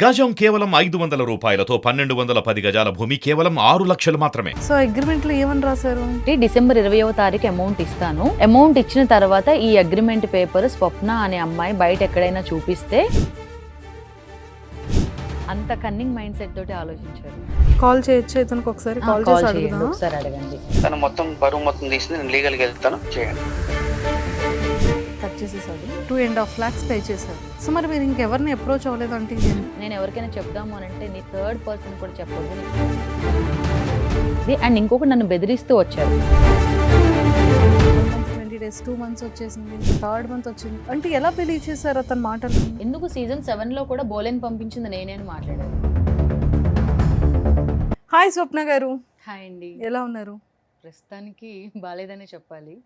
గజం కేవలం 500 రూపాయలతో 1210 గజాల భూమి కేవలం 6 లక్షలు మాత్రమే. సో అగ్రిమెంట్ లో ఏమని రాశారు? డిసెంబర్ 20వ తారీఖు అమౌంట్ ఇస్తాను. అమౌంట్ ఇచ్చిన తర్వాత ఈ అగ్రిమెంట్ పేపర్ స్వప్న అనే అమ్మాయి బయట ఎక్కడైనా చూపిస్తే అంత కన్నింగ్ మైండ్ సెట్ తోటి ఆలోచించారు. కాల్ చేయొచ్చు ఇతనికి ఒకసారి కాల్ చేసి అడుగుదాం. ఒకసారి అడగండి. తను మొత్తం బరువు మొత్తం తీసింది, నేను లీగల్గా వెళ్తాను, చేయండి. కట్ చేసేసాడు. 2.5 lakhs పే చేశారు. సో మరి మీరు ఇంకెవరిని అప్రోచ్ అవ్వలేదు అంటే నేను ఎవరికైనా చెప్దాము అని అంటే నీ థర్డ్ పర్సన్ కూడా చెప్పొద్దు. అండ్ ఇంకొకటి నన్ను బెదిరిస్తూ వచ్చారు. 20 days 2 months వచ్చేసింది, 3rd month వచ్చింది అంటే ఎలా బిలీవ్ చేశారు అతని మాటలు? ఎందుకు సీజన్ 7లో కూడా బోలెన్ పంపించింది నేనే అని మాట్లాడారు. హాయ్ స్వప్న గారు. హాయ్ అండి. ఎలా ఉన్నారు? ప్రస్తుతానికి బాలేదనే చెప్పాలి.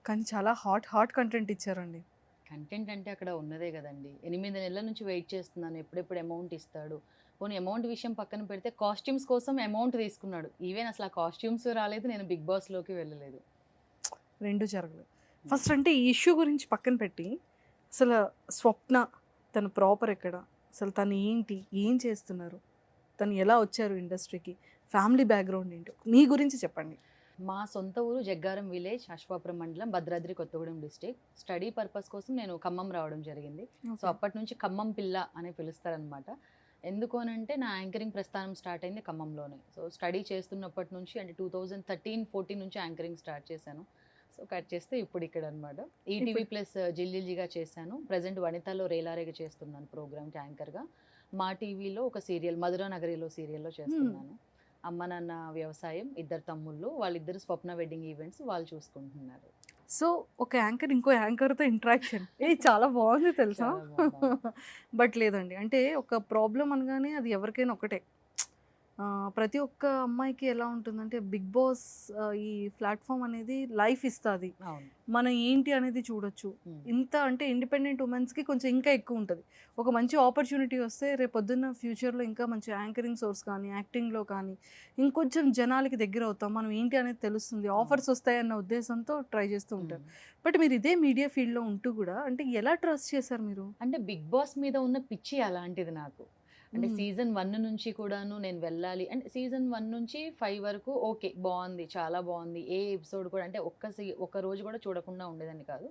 కానీ చాలా హాట్ కంటెంట్ ఇచ్చారండి. కంటెంట్ అంటే అక్కడ ఉన్నదే కదండి. 8 నెలల నుంచి వెయిట్ చేస్తున్నాను ఎప్పుడెప్పుడు అమౌంట్ ఇస్తాడు. పోనీ అమౌంట్ విషయం పక్కన పెడితే కాస్ట్యూమ్స్ కోసం అమౌంట్ తీసుకున్నాడు. ఈవెన్ అసలు ఆ కాస్ట్యూమ్స్ రాలేదు, నేను బిగ్ బాస్లోకి వెళ్ళలేదు. రెండు జరగలేదు. ఫస్ట్ అంటే ఈ ఇష్యూ గురించి పక్కన పెట్టి అసలు స్వప్న తన ప్రాపర్ ఎక్కడ, అసలు తను ఏంటి, ఏం చేస్తున్నారు, తను ఎలా వచ్చారు ఇండస్ట్రీకి, ఫ్యామిలీ బ్యాక్గ్రౌండ్ ఏంటో మీ గురించి చెప్పండి. మా సొంత ఊరు జగ్గారం విలేజ్, అశ్వాపురం మండలం, Bhadradri Kothagudem district. Study purpose కోసం నేను ఖమ్మం రావడం జరిగింది. సో అప్పటి నుంచి ఖమ్మం పిల్ల అని పిలుస్తారనమాట. ఎందుకు అని అంటే నా యాంకరింగ్ ప్రస్థానం స్టార్ట్ అయింది ఖమ్మంలోనే. సో స్టడీ చేస్తున్నప్పటి నుంచి అంటే 2013-14 నుంచి యాంకరింగ్ స్టార్ట్ చేశాను. సో కట్ చేస్తే ఇప్పుడు ఇక్కడ అనమాట. ఈటీవీ ప్లస్ జిల్జిల్జిగా చేశాను. ప్రజెంట్ వనితాలో రేలారేగా చేస్తున్నాను ప్రోగ్రామ్కి యాంకర్గా. మా టీవీలో ఒక సీరియల్ మధురా నగరిలో సీరియల్లో చేస్తున్నాను. అమ్మ నాన్న వ్యవసాయం, 2 తమ్ముళ్ళు, వాళ్ళిద్దరు స్వప్న వెడ్డింగ్ ఈవెంట్స్ వాళ్ళు చూసుకుంటున్నారు. సో ఒక యాంకర్ ఇంకో యాంకర్తో ఇంట్రాక్షన్ చాలా బాగుంది తెలుసా. బట్ లేదండి అంటే ఒక ప్రాబ్లం అనగానే అది ఎవరికైనా ఒకటే. ప్రతి ఒక్క అమ్మాయికి ఎలా ఉంటుందంటే బిగ్ బాస్ ఈ ప్లాట్ఫామ్ అనేది లైఫ్ ఇస్తుంది, మనం ఏంటి అనేది చూడొచ్చు. ఇంత అంటే ఇండిపెండెంట్ ఉమెన్స్కి కొంచెం ఇంకా ఎక్కువ ఉంటుంది. ఒక మంచి ఆపర్చునిటీ వస్తే రేపు పొద్దున్న ఫ్యూచర్లో ఇంకా మంచి యాంకరింగ్ సోర్స్ కానీ యాక్టింగ్లో కానీ ఇంకొంచెం జనాలకి దగ్గర అవుతాం, మనం ఏంటి అనేది తెలుస్తుంది, ఆఫర్స్ వస్తాయన్న ఉద్దేశంతో ట్రై చేస్తూ ఉంటారు. బట్ మీరు ఇదే మీడియా ఫీల్డ్లో ఉంటూ కూడా అంటే ఎలా ట్రస్ట్ చేశారు మీరు? అంటే బిగ్ బాస్ మీద ఉన్న పిచ్చి అలాంటిది నాకు. అంటే సీజన్ 1 నుంచి కూడాను నేను వెళ్ళాలి అంటే సీజన్ 1 నుంచి 5 వరకు ఓకే బాగుంది, చాలా బాగుంది. ఏ ఎపిసోడ్ కూడా అంటే ఒక్క రోజు కూడా చూడకుండా ఉండేదాన్ని కాదు.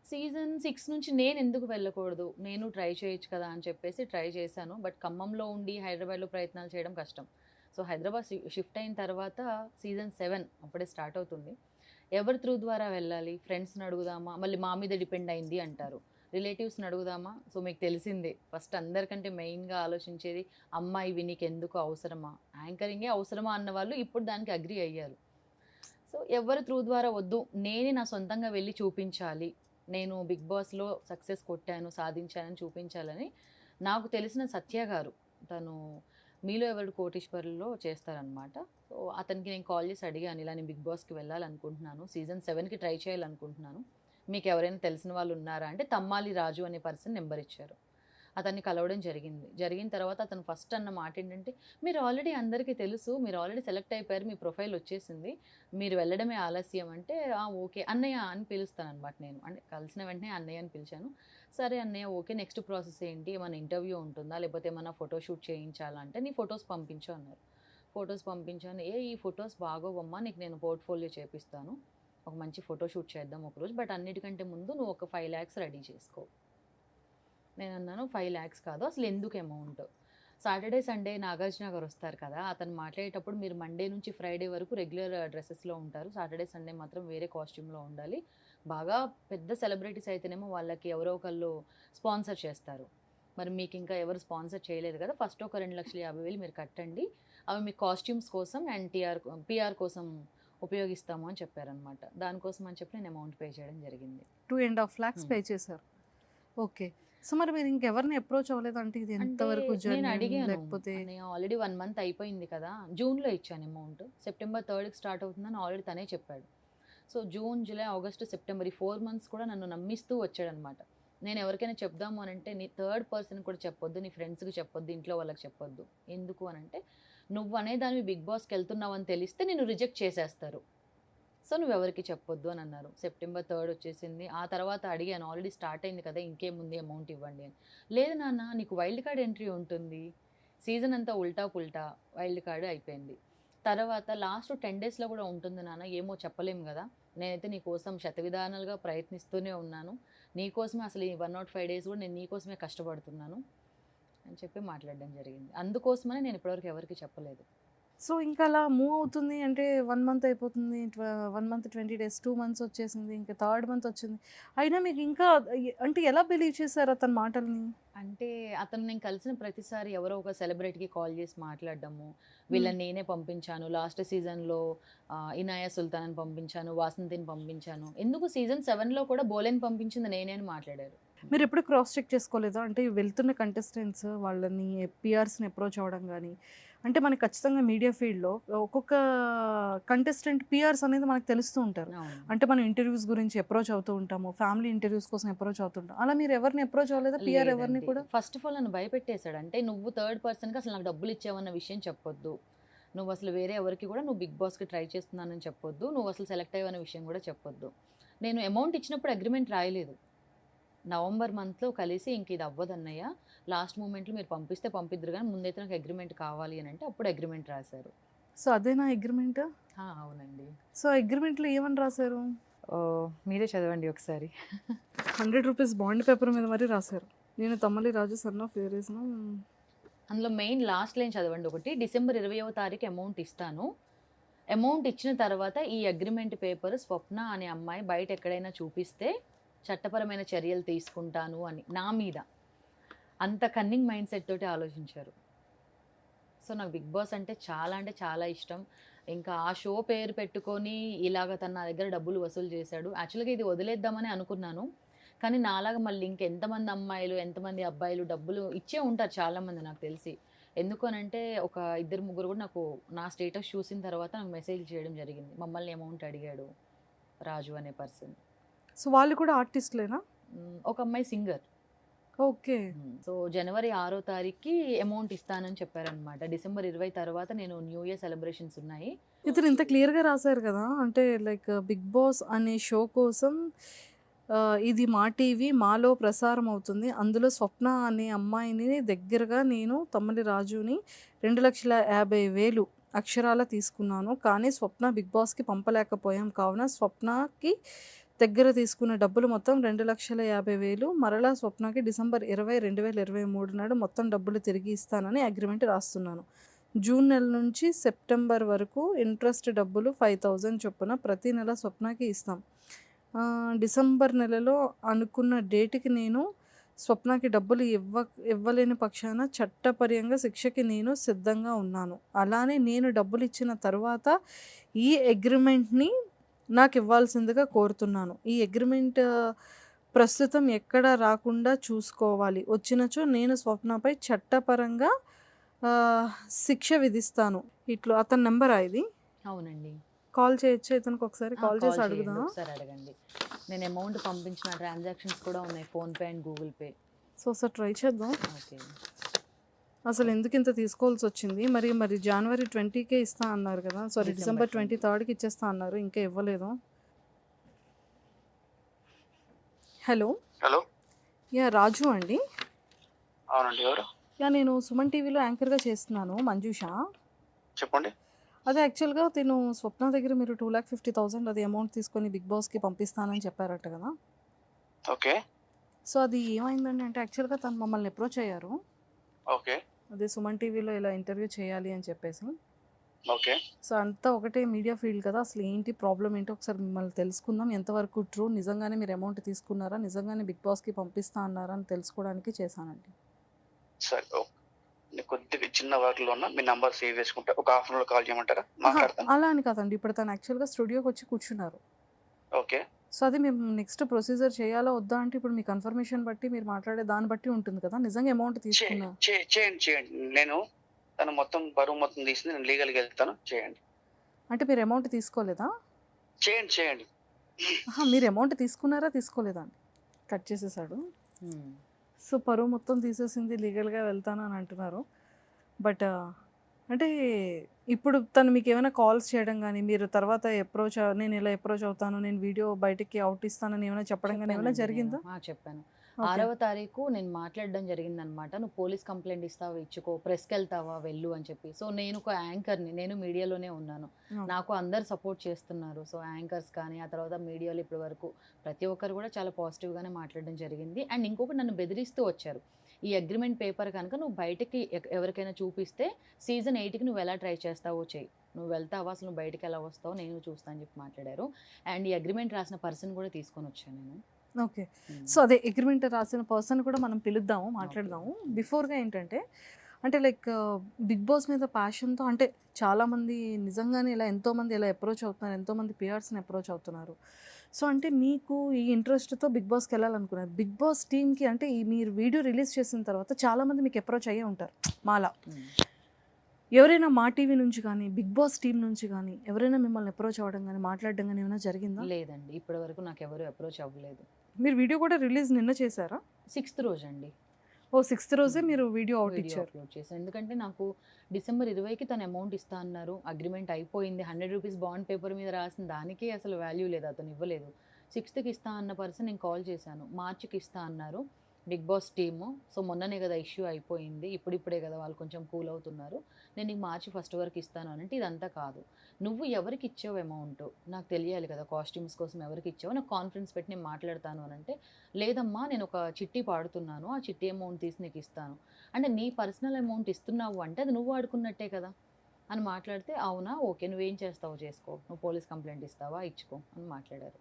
సీజన్ 6 నుంచి నేను ఎందుకు వెళ్ళకూడదు, నేను ట్రై చేయొచ్చు కదా అని చెప్పేసి ట్రై చేశాను. బట్ ఖమ్మంలో ఉండి హైదరాబాద్లో ప్రయత్నాలు చేయడం కష్టం. సో హైదరాబాద్ షిఫ్ట్ అయిన తర్వాత సీజన్ 7 అప్పుడే స్టార్ట్ అవుతుంది. ఎవరి త్రూ ద్వారా వెళ్ళాలి, ఫ్రెండ్స్ని అడుగుదామా, మళ్ళీ మా మీద డిపెండ్ అయింది అంటారు, రిలేటివ్స్ని అడుగుదామా. సో మీకు తెలిసిందే ఫస్ట్ అందరికంటే మెయిన్గా ఆలోచించేది అమ్మాయివి నీకు ఎందుకు అవసరమా, యాంకరింగే అవసరమా అన్న వాళ్ళు ఇప్పుడు దానికి అగ్రి అయ్యారు. సో ఎవరి త్రూ ద్వారా వద్దు, నేనే నా సొంతంగా వెళ్ళి చూపించాలి, నేను బిగ్ బాస్లో సక్సెస్ కొట్టాను సాధించానని చూపించాలని. నాకు తెలిసిన సత్య గారు, తను మీలో ఎవరు కోటీశ్వర్లో చేస్తారనమాట. సో అతనికి నేను కాల్ చేసి అడిగాను, ఇలా నేను బిగ్ బాస్కి వెళ్ళాలనుకుంటున్నాను, సీజన్ 7కి ట్రై చేయాలనుకుంటున్నాను, మీకు ఎవరైనా తెలిసిన వాళ్ళు ఉన్నారా అంటే తమ్మాలి రాజు అనే పర్సన్ నెంబర్ ఇచ్చారు. అతన్ని కలవడం జరిగిన తర్వాత అతను ఫస్ట్ అన్న మాట ఏంటంటే, మీరు ఆల్రెడీ అందరికీ తెలుసు, మీరు ఆల్రెడీ సెలెక్ట్ అయిపోయారు, మీ ప్రొఫైల్ వచ్చేసింది, మీరు వెళ్ళడమే ఆలస్యం అంటే ఓకే అన్నయ్య అని పిలుస్తాను అనమాట. నేను అంటే కలిసిన వెంటనే అన్నయ్య అని పిలిచాను. సరే అన్నయ్య ఓకే, నెక్స్ట్ ప్రాసెస్ ఏంటి, ఏమైనా ఇంటర్వ్యూ ఉంటుందా లేకపోతే ఏమైనా ఫోటోషూట్ చేయించాలంటే నీ ఫొటోస్ పంపించు అన్నారు. ఫొటోస్ పంపించాను. ఈ ఫొటోస్ బాగోవమ్మా, నీకు నేను పోర్ట్ఫోలియో చేపిస్తాను, ఒక మంచి ఫోటోషూట్ చేద్దాం ఒకరోజు, బట్ అన్నిటికంటే ముందు నువ్వు ఒక 5 lakhs రెడీ చేసుకో. నేను అన్నాను 5 lakhs కాదు, అసలు ఎందుకు అమౌంట్, సాటర్డే సండే నాగార్జున గారు వస్తారు కదా, అతను మాట్లాడేటప్పుడు మీరు మండే నుంచి ఫ్రైడే వరకు రెగ్యులర్ డ్రెస్సెస్లో ఉంటారు, సాటర్డే సండే మాత్రం వేరే కాస్ట్యూమ్లో ఉండాలి, బాగా పెద్ద సెలబ్రిటీస్ అయితేనేమో వాళ్ళకి ఎవరో ఒకళ్ళు స్పాన్సర్ చేస్తారు, మరి మీకు ఇంకా ఎవరు స్పాన్సర్ చేయలేదు కదా, ఫస్ట్ ఒక 2,50,000 మీరు కట్టండి, అవి మీ కాస్ట్యూమ్స్ కోసం అండ్ పిఆర్ కోసం ఉపయోగిస్తాము అని చెప్పారనమాట. దానికోసం అని చెప్పి నేను అమౌంట్ పే చేయడం జరిగింది. 2.5 lakhs పే చేశారు. ఓకే. సో మరి మీరు ఇంకెవరిని అప్రోచ్ అవ్వలేదు అంటే ఇది ఎంతవరకు నేను అడిగాను, లేకపోతే ఆల్రెడీ 1 month అయిపోయింది కదా, జూన్లో ఇచ్చాను అమౌంట్, సెప్టెంబర్ 3కి స్టార్ట్ అవుతుందని ఆల్రెడీ తనే చెప్పాడు. So June, July, August, September ఈ 4 months కూడా నన్ను నమ్మిస్తూ వచ్చాడనమాట. నేను ఎవరికైనా చెప్దాము అని అంటే నీ థర్డ్ పర్సన్ కూడా చెప్పొద్దు, నీ ఫ్రెండ్స్కి చెప్పొద్దు, ఇంట్లో వాళ్ళకి చెప్పొద్దు. ఎందుకు అని అంటే నువ్వు అనేదానివి బిగ్ బాస్కి వెళ్తున్నావు అని తెలిస్తే నేను రిజెక్ట్ చేసేస్తారు. సో నువ్వెవరికీ చెప్పొద్దు అని అన్నారు. సెప్టెంబర్ 3 వచ్చేసింది. ఆ తర్వాత అడిగాను, ఆల్రెడీ స్టార్ట్ అయింది కదా! ఇంకేముంది అమౌంట్ ఇవ్వండి అని. లేదు నాన్న నీకు వైల్డ్ కార్డ్ ఎంట్రీ ఉంటుంది. సీజన్ అంతా ఉల్టా పుల్టా వైల్డ్ కార్డ్ అయిపోయింది. తర్వాత లాస్ట్ 10 డేస్‌లో కూడా ఉంటుంది నాన్న. ఏమో చెప్పలేము గదా! నేనైతే నీ కోసం శతవిధానాలుగా ప్రయత్నిస్తూనే ఉన్నాను. నీ కోసమే అసలు ఈ 105 డేస్ కూడా నేను నీ కోసమే కష్టపడుతున్నాను అని చెప్పి మాట్లాడడం జరిగింది. అందుకోసమనే నేను ఇప్పటివరకు ఎవరికీ చెప్పలేదు. సో ఇంకా అలా మూవ్ అవుతుంది అంటే 1 మంత్ అయిపోతుంది. 1 మంత్ 20 డేస్, 2 మంత్స్ వచ్చేసింది. ఇంకా థర్డ్ మంత్ వచ్చింది. అయినా మీకు ఇంకా అంటే ఎలా బిలీవ్ చేశారు అతని మాటల్ని? అంటే అతను నేను కలిసిన ప్రతిసారి ఎవరో ఒక సెలబ్రిటీకి కాల్ చేసి మాట్లాడడము, వీళ్ళని నేనే పంపించాను. లాస్ట్ సీజన్‌లో ఇనాయా సుల్తాన్‌ని పంపించాను, వాసంతిని పంపించాను. ఎందుకు సీజన్ 7లో కూడా బోలెని పంపించింది నేనే అని మాట్లాడారు. మీరు ఎప్పుడు క్రాస్ చెక్ చేసుకోలేదా? అంటే వెళ్తున్న కంటెస్టెంట్స్ వాళ్ళని పిఆర్స్‌ని అప్రోచ్ అవ్వడం గానీ, అంటే మనకి ఖచ్చితంగా మీడియా ఫీల్డ్‌లో ఒక్కొక్క కంటెస్టెంట్ పిఆర్స్ అనేది మనకు తెలుస్తూ ఉంటారు. అవును. అంటే మనం ఇంటర్వ్యూస్ గురించి అప్రోచ్ అవుతూ ఉంటాము. ఫ్యామిలీ ఇంటర్వ్యూస్ కోసం అప్రోచ్ అవుతుంటాం. అలా మీరు ఎవరిని అప్రోచ్ అవ్వలేదా? పిఆర్ ఎవరిని లేదండి. కూడా? ఫస్ట్ ఆఫ్ ఆల్ నన్ను భయపెట్టేసాడు. అంటే నువ్వు థర్డ్ పర్సన్‌కి అసలు నాకు డబ్బులు ఇచ్చావన్న విషయం చెప్పొద్దు. నువ్వు అసలు వేరే ఎవరికి కూడా నువ్వు బిగ్ బాస్‌కి ట్రై చేస్తున్నానని చెప్పొద్దు. నువ్వు అసలు సెలెక్ట్ అయ్యావన్న విషయం కూడా చెప్పొద్దు. నేను అమౌంట్ ఇచ్చినప్పుడు అగ్రీమెంట్ రాయలేదు. నవంబర్ మంత్‌లో కలిసి ఇంక ఇది అవ్వదన్నయ్య. లాస్ట్ మూమెంట్‌లో మీరు పంపిస్తే పంపిద్దురు గానీ ముందైతే నాకు అగ్రీమెంట్ కావాలి అని అంటే అప్పుడు అగ్రీమెంట్ రాశారు. సో అదేనా అగ్రిమెంట్? అవునండి. సో అగ్రిమెంట్‌లో ఏమని రాశారు? మీరే చదవండి ఒకసారి. 100 రూపీస్ బాండ్ పేపర్ మీద మరి రాశారు. నేను తమ్మలి రాజు సన్ ఆఫ్ వేరేస్‌ను. అందులో మెయిన్ లాస్ట్ లైన్ చదవండి ఒకటి. డిసెంబర్ 20వ తారీఖు అమౌంట్ ఇస్తాను. అమౌంట్ ఇచ్చిన తర్వాత ఈ అగ్రిమెంట్ పేపర్ స్వప్న అనే అమ్మాయి బయట ఎక్కడైనా చూపిస్తే చట్టపరమైన చర్యలు తీసుకుంటాను అని నా మీద. అంత కన్నింగ్ మైండ్ సెట్ తోటి ఆలోచించారు. సో నాకు బిగ్ బాస్ అంటే చాలా ఇష్టం. ఇంకా ఆ షో పేరు పెట్టుకొని ఇలాగ తను నా దగ్గర డబ్బులు వసూలు చేశాడు. యాక్చువల్‌గా ఇది వదిలేద్దామని అనుకున్నాను. కానీ నాలాగా మళ్ళీ ఇంకెంతమంది అమ్మాయిలు, ఎంతమంది అబ్బాయిలు డబ్బులు ఇచ్చే ఉంటారు చాలామంది నాకు తెలిసి. ఎందుకు అనంటే ఒక ఇద్దరు ముగ్గురు కూడా నాకు నా స్టేటస్ చూసిన తర్వాత నాకు మెసేజ్ చేయడం జరిగింది. మమ్మల్ని అమౌంట్ అడిగాడు రాజు అనే పర్సన్. సో వాళ్ళు కూడా ఆర్టిస్ట్‌లేనా? ఒక అమ్మాయి సింగర్. ఓకే. సో జనవరి 6వ తారీఖుకి అమౌంట్ ఇస్తానని చెప్పారనమాట. డిసెంబర్ 20 తర్వాత నేను న్యూ ఇయర్ సెలబ్రేషన్స్ ఉన్నాయి. ఇతను ఇంత క్లియర్‌గా రాసారు కదా! అంటే లైక్ 'బిగ్ బాస్' అనే షో కోసం ఇది మా టీవీ, మాలో ప్రసారం అవుతుంది. అందులో స్వప్న అనే అమ్మాయిని దగ్గరగా నేను తమ్మలి రాజుని 2,50,000 అక్షరాల తీసుకున్నాను. కానీ స్వప్న బిగ్ బాస్‌కి పంపలేకపోయాం. కావున స్వప్నకి దగ్గర తీసుకున్న డబ్బులు మొత్తం 2,50,000 మరలా స్వప్నకి డిసెంబర్ 20, 2023 నాడు మొత్తం డబ్బులు తిరిగి ఇస్తానని అగ్రిమెంట్ రాస్తున్నాను. జూన్ నెల నుంచి సెప్టెంబర్ వరకు ఇంట్రెస్ట్ డబ్బులు 5,000 చొప్పున ప్రతి నెల స్వప్నకి ఇస్తాం. డిసెంబర్ నెలలో అనుకున్న డేట్‌కి నేను స్వప్నకి డబ్బులు ఇవ్వలేని పక్షాన చట్టపరంగా శిక్షకి నేను సిద్ధంగా ఉన్నాను. అలానే నేను డబ్బులు ఇచ్చిన తరువాత ఈ అగ్రిమెంట్‌ని నాకు ఇవ్వాల్సిందిగా కోరుతున్నాను. ఈ అగ్రిమెంట్ ప్రస్తుతం ఎక్కడ రాకుండా చూసుకోవాలి. వచ్చినచో నేను స్వప్నపై చట్టపరంగా శిక్ష విధిస్తాను. ఇట్లా అతని నెంబరా ఇది? అవునండి. కాల్ చేయొచ్చా ఇతనికి? ఒకసారి కాల్ చేసి చేయండి, అడుగుదాం. ఒకసారి అడగండి. నేను అమౌంట్ పంపించిన ట్రాన్సాక్షన్స్ కూడా ఉన్నాయి, PhonePe and Google pay. So ఒకసారి ట్రై చేద్దాం. ఓకే. అసలు ఎందుకు ఇంత తీసుకోవాల్సి వచ్చింది? మరి జనవరి 20కే ఇస్తా అన్నారు కదా! సారీ డిసెంబర్ 23కి ఇచ్చేస్తా అన్నారు. ఇంకా ఇవ్వలేదు. హలో. హలో. రాజు అండి. అవునండి. ఎవరు? నేను సుమన్ టీవీలో యాంకర్‌గా చేస్తున్నాను, మంజుష. చెప్పండి. అదే యాక్చువల్‌గా తిను స్వప్న దగ్గర మీరు 2,50,000 అది అమౌంట్ తీసుకొని బిగ్ బాస్‌కి పంపిస్తానని చెప్పారట కదా! ఓకే. సో అది ఏమైందండి అంటే యాక్చువల్‌గా తను మమ్మల్ని అప్రోచ్ అయ్యారు. ఓకే. అదే సుమన్ టీవీలో ఇలా ఇంటర్వ్యూ చేయాలి అని చెప్పేసి. ఓకే. సో అంతా ఒకటే మీడియా ఫీల్డ్ కదా! అసలు ఏంటి ప్రాబ్లమ్ ఏంటో ఒకసారి మిమ్మల్ని తెలుసుకుందాం. ఎంతవరకు ట్రూ, నిజంగానే మీరు అమౌంట్ తీసుకున్నారా, నిజంగానే బిగ్ బాస్‌కి పంపిస్తా అన్నారా అని తెలుసుకోవడానికి చేశానండి. సరే. ఓకే. నేను కొద్దిగా చిన్న వర్క్‌లో ఉన్నా. మీ నంబర్ సేవ్ చేసుకుంటా. ఒక హాఫ్ అన్ అవర్‌లో కాల్ చేయమంటారా? మాట్లాడతాను. అలా అని కాదండి. ఇప్పుడు తను యాక్చువల్‌గా స్టూడియోకి వచ్చి కూర్చున్నారు. ఓకే. సో అది మేము నెక్స్ట్ ప్రొసీజర్ చేయాలా వద్దా అంటే ఇప్పుడు మీ కన్ఫర్మేషన్ బట్టి మీరు మాట్లాడే దాన్ని బట్టి ఉంటుంది కదా! నిజంగా అమౌంట్ తీసుకున్నా చేయండి. నేను తను మొత్తం బరువు మొత్తం తీసింది. నేను లీగల్‌గా వెళ్తాను. చేయండి. అంటే మీరు అమౌంట్ తీసుకోలేదా? చేయండి. మీరు అమౌంట్ తీసుకున్నారా, తీసుకోలేదా అండి? కట్ చేసేసాడు. సో పరువు మొత్తం తీసేసింది, లీగల్‌గా వెళ్తాను అని అంటున్నారు. బట్ అంటే ఇప్పుడు తను మీకేమైనా కాల్స్ చేయడం గానీ, మీరు తర్వాత నేను ఇలా అప్రోచ్ అవుతాను, నేను వీడియో బయటికి అవుట్ ఇస్తానని ఏమైనా చెప్పడం గానీ ఏమైనా చెప్పానండి జరిగిందా? నేను. చెప్పాను. ఓకే. 6వ తారీఖు నేను మాట్లాడడం జరిగిందనమాట. "నువ్వు పోలీస్ కంప్లెయింట్ ఇస్తావా? ఇచ్చుకో. ప్రెస్‌కెళ్తావా? వెళ్ళు" అని చెప్పి. సో, నేను ఒక యాంకర్‌ని. నేను మీడియాలోనే ఉన్నాను. అవును. నాకు అందరూ సపోర్ట్ చేస్తున్నారు. సో, యాంకర్స్ కానీ, ఆ తర్వాత మీడియాలో ఇప్పటి వరకు ప్రతి ఒక్కరు కూడా చాలా పాజిటివ్‌గానే మాట్లాడడం జరిగింది. అండ్ ఇంకొకటి నన్ను బెదిరిస్తూ వచ్చారు. "ఈ అగ్రీమెంట్ పేపర్ కనుక నువ్వు బయటకి ఎవరికైనా చూపిస్తే సీజన్ 8కి నువ్వు ఎలా ట్రై చేస్తావో చెయ్యి. నువ్వు వెళ్తావా? అసలు నువ్వు బయటికి ఎలా వస్తావో నేను చూస్తా" అని చెప్పి మాట్లాడారు. అండ్ ఈ అగ్రీమెంట్ రాసిన పర్సన్ కూడా తీసుకొనొచ్చాను నేను. ఓకే. సో, అదే అగ్రీమెంట్ రాసిన పర్సన్ కూడా మనం పిలుద్దాము, ఓకే. మాట్లాడదాము. బిఫోర్‌గా ఏంటంటే, అంటే లైక్ బిగ్ బాస్ మీద ప్యాషన్‌తో అంటే చాలామంది నిజంగానే ఇలా ఎంతోమంది ఇలా అప్రోచ్ అవుతున్నారు. ఎంతోమంది పిఆర్స్‌ని అప్రోచ్ అవుతున్నారు. సో, అంటే మీకు ఈ ఇంట్రెస్ట్‌తో బిగ్ బాస్‌కెళ్ళాలనుకున్నారు. బిగ్ బాస్ టీమ్‌కి అంటే మీరు వీడియో రిలీజ్ చేసిన తర్వాత చాలామంది మీకు అప్రోచ్ అయ్యే ఉంటారు మాలా. హ్మ్. ఎవరైనా మా టీవీ నుంచి కానీ, బిగ్ బాస్ టీమ్ నుంచి కానీ ఎవరైనా మిమ్మల్ని అప్రోచ్ అవ్వడం గానీ, మాట్లాడడం గానీ ఏమైనా జరిగిందా? లేదండి. ఇప్పటి వరకు నాకెవరు అప్రోచ్ అవ్వలేదు. మీరు వీడియో కూడా రిలీజ్ నిన్న చేశారా? 6th రోజండి. ఓహ్! 6th రోజే హ్మ్. మీరు వీడియో అవుట్ వీడియో ఇచ్చారు. అప్లోడ్ చేశాను. ఎందుకంటే నాకు డిసెంబర్ 20కి తను అమౌంట్ ఇస్తా అన్నారు. అగ్రీమెంట్ అయిపోయింది. ₹100 బాండ్ పేపర్ మీద రాసిన దానికే అసలు వాల్యూ లేదు. అతను ఇవ్వలేదు. 6థ్‌కి ఇస్తా అన్న పర్సన్ నేను కాల్ చేశాను. మార్చ్‌కి ఇస్తా అన్నారు. Big boss team. సో, మొన్ననే కదా ఇష్యూ అయిపోయింది. ఇప్పుడిప్పుడే కదా వాళ్ళు కొంచెం కూల్ అవుతున్నారు. నేను నీకు మార్చి 1 వరకు ఇస్తాను అనంటే, ఇదంతా కాదు. నువ్వు ఎవరికి ఇచ్చావు అమౌంట్? నాకు తెలియాలి కదా! కాస్ట్యూమ్స్ కోసం ఎవరికి ఇచ్చావో నాకు కాన్ఫరెన్స్ పెట్టి నేను మాట్లాడతాను అనంటే, లేదమ్మా నేను ఒక చిట్టి పాడుతున్నాను. ఆ చిట్టి అమౌంట్ తీసి నీకు ఇస్తాను. అంటే నీ పర్సనల్ అమౌంట్ ఇస్తున్నావు అంటే అది నువ్వు వాడుకున్నట్టే కదా! అని మాట్లాడితే, అవునా? ఓకే. నువ్వేం చేస్తావో చేసుకో. నువ్వు పోలీస్ కంప్లెయింట్ ఇస్తావా? ఇచ్చుకో అని మాట్లాడారు.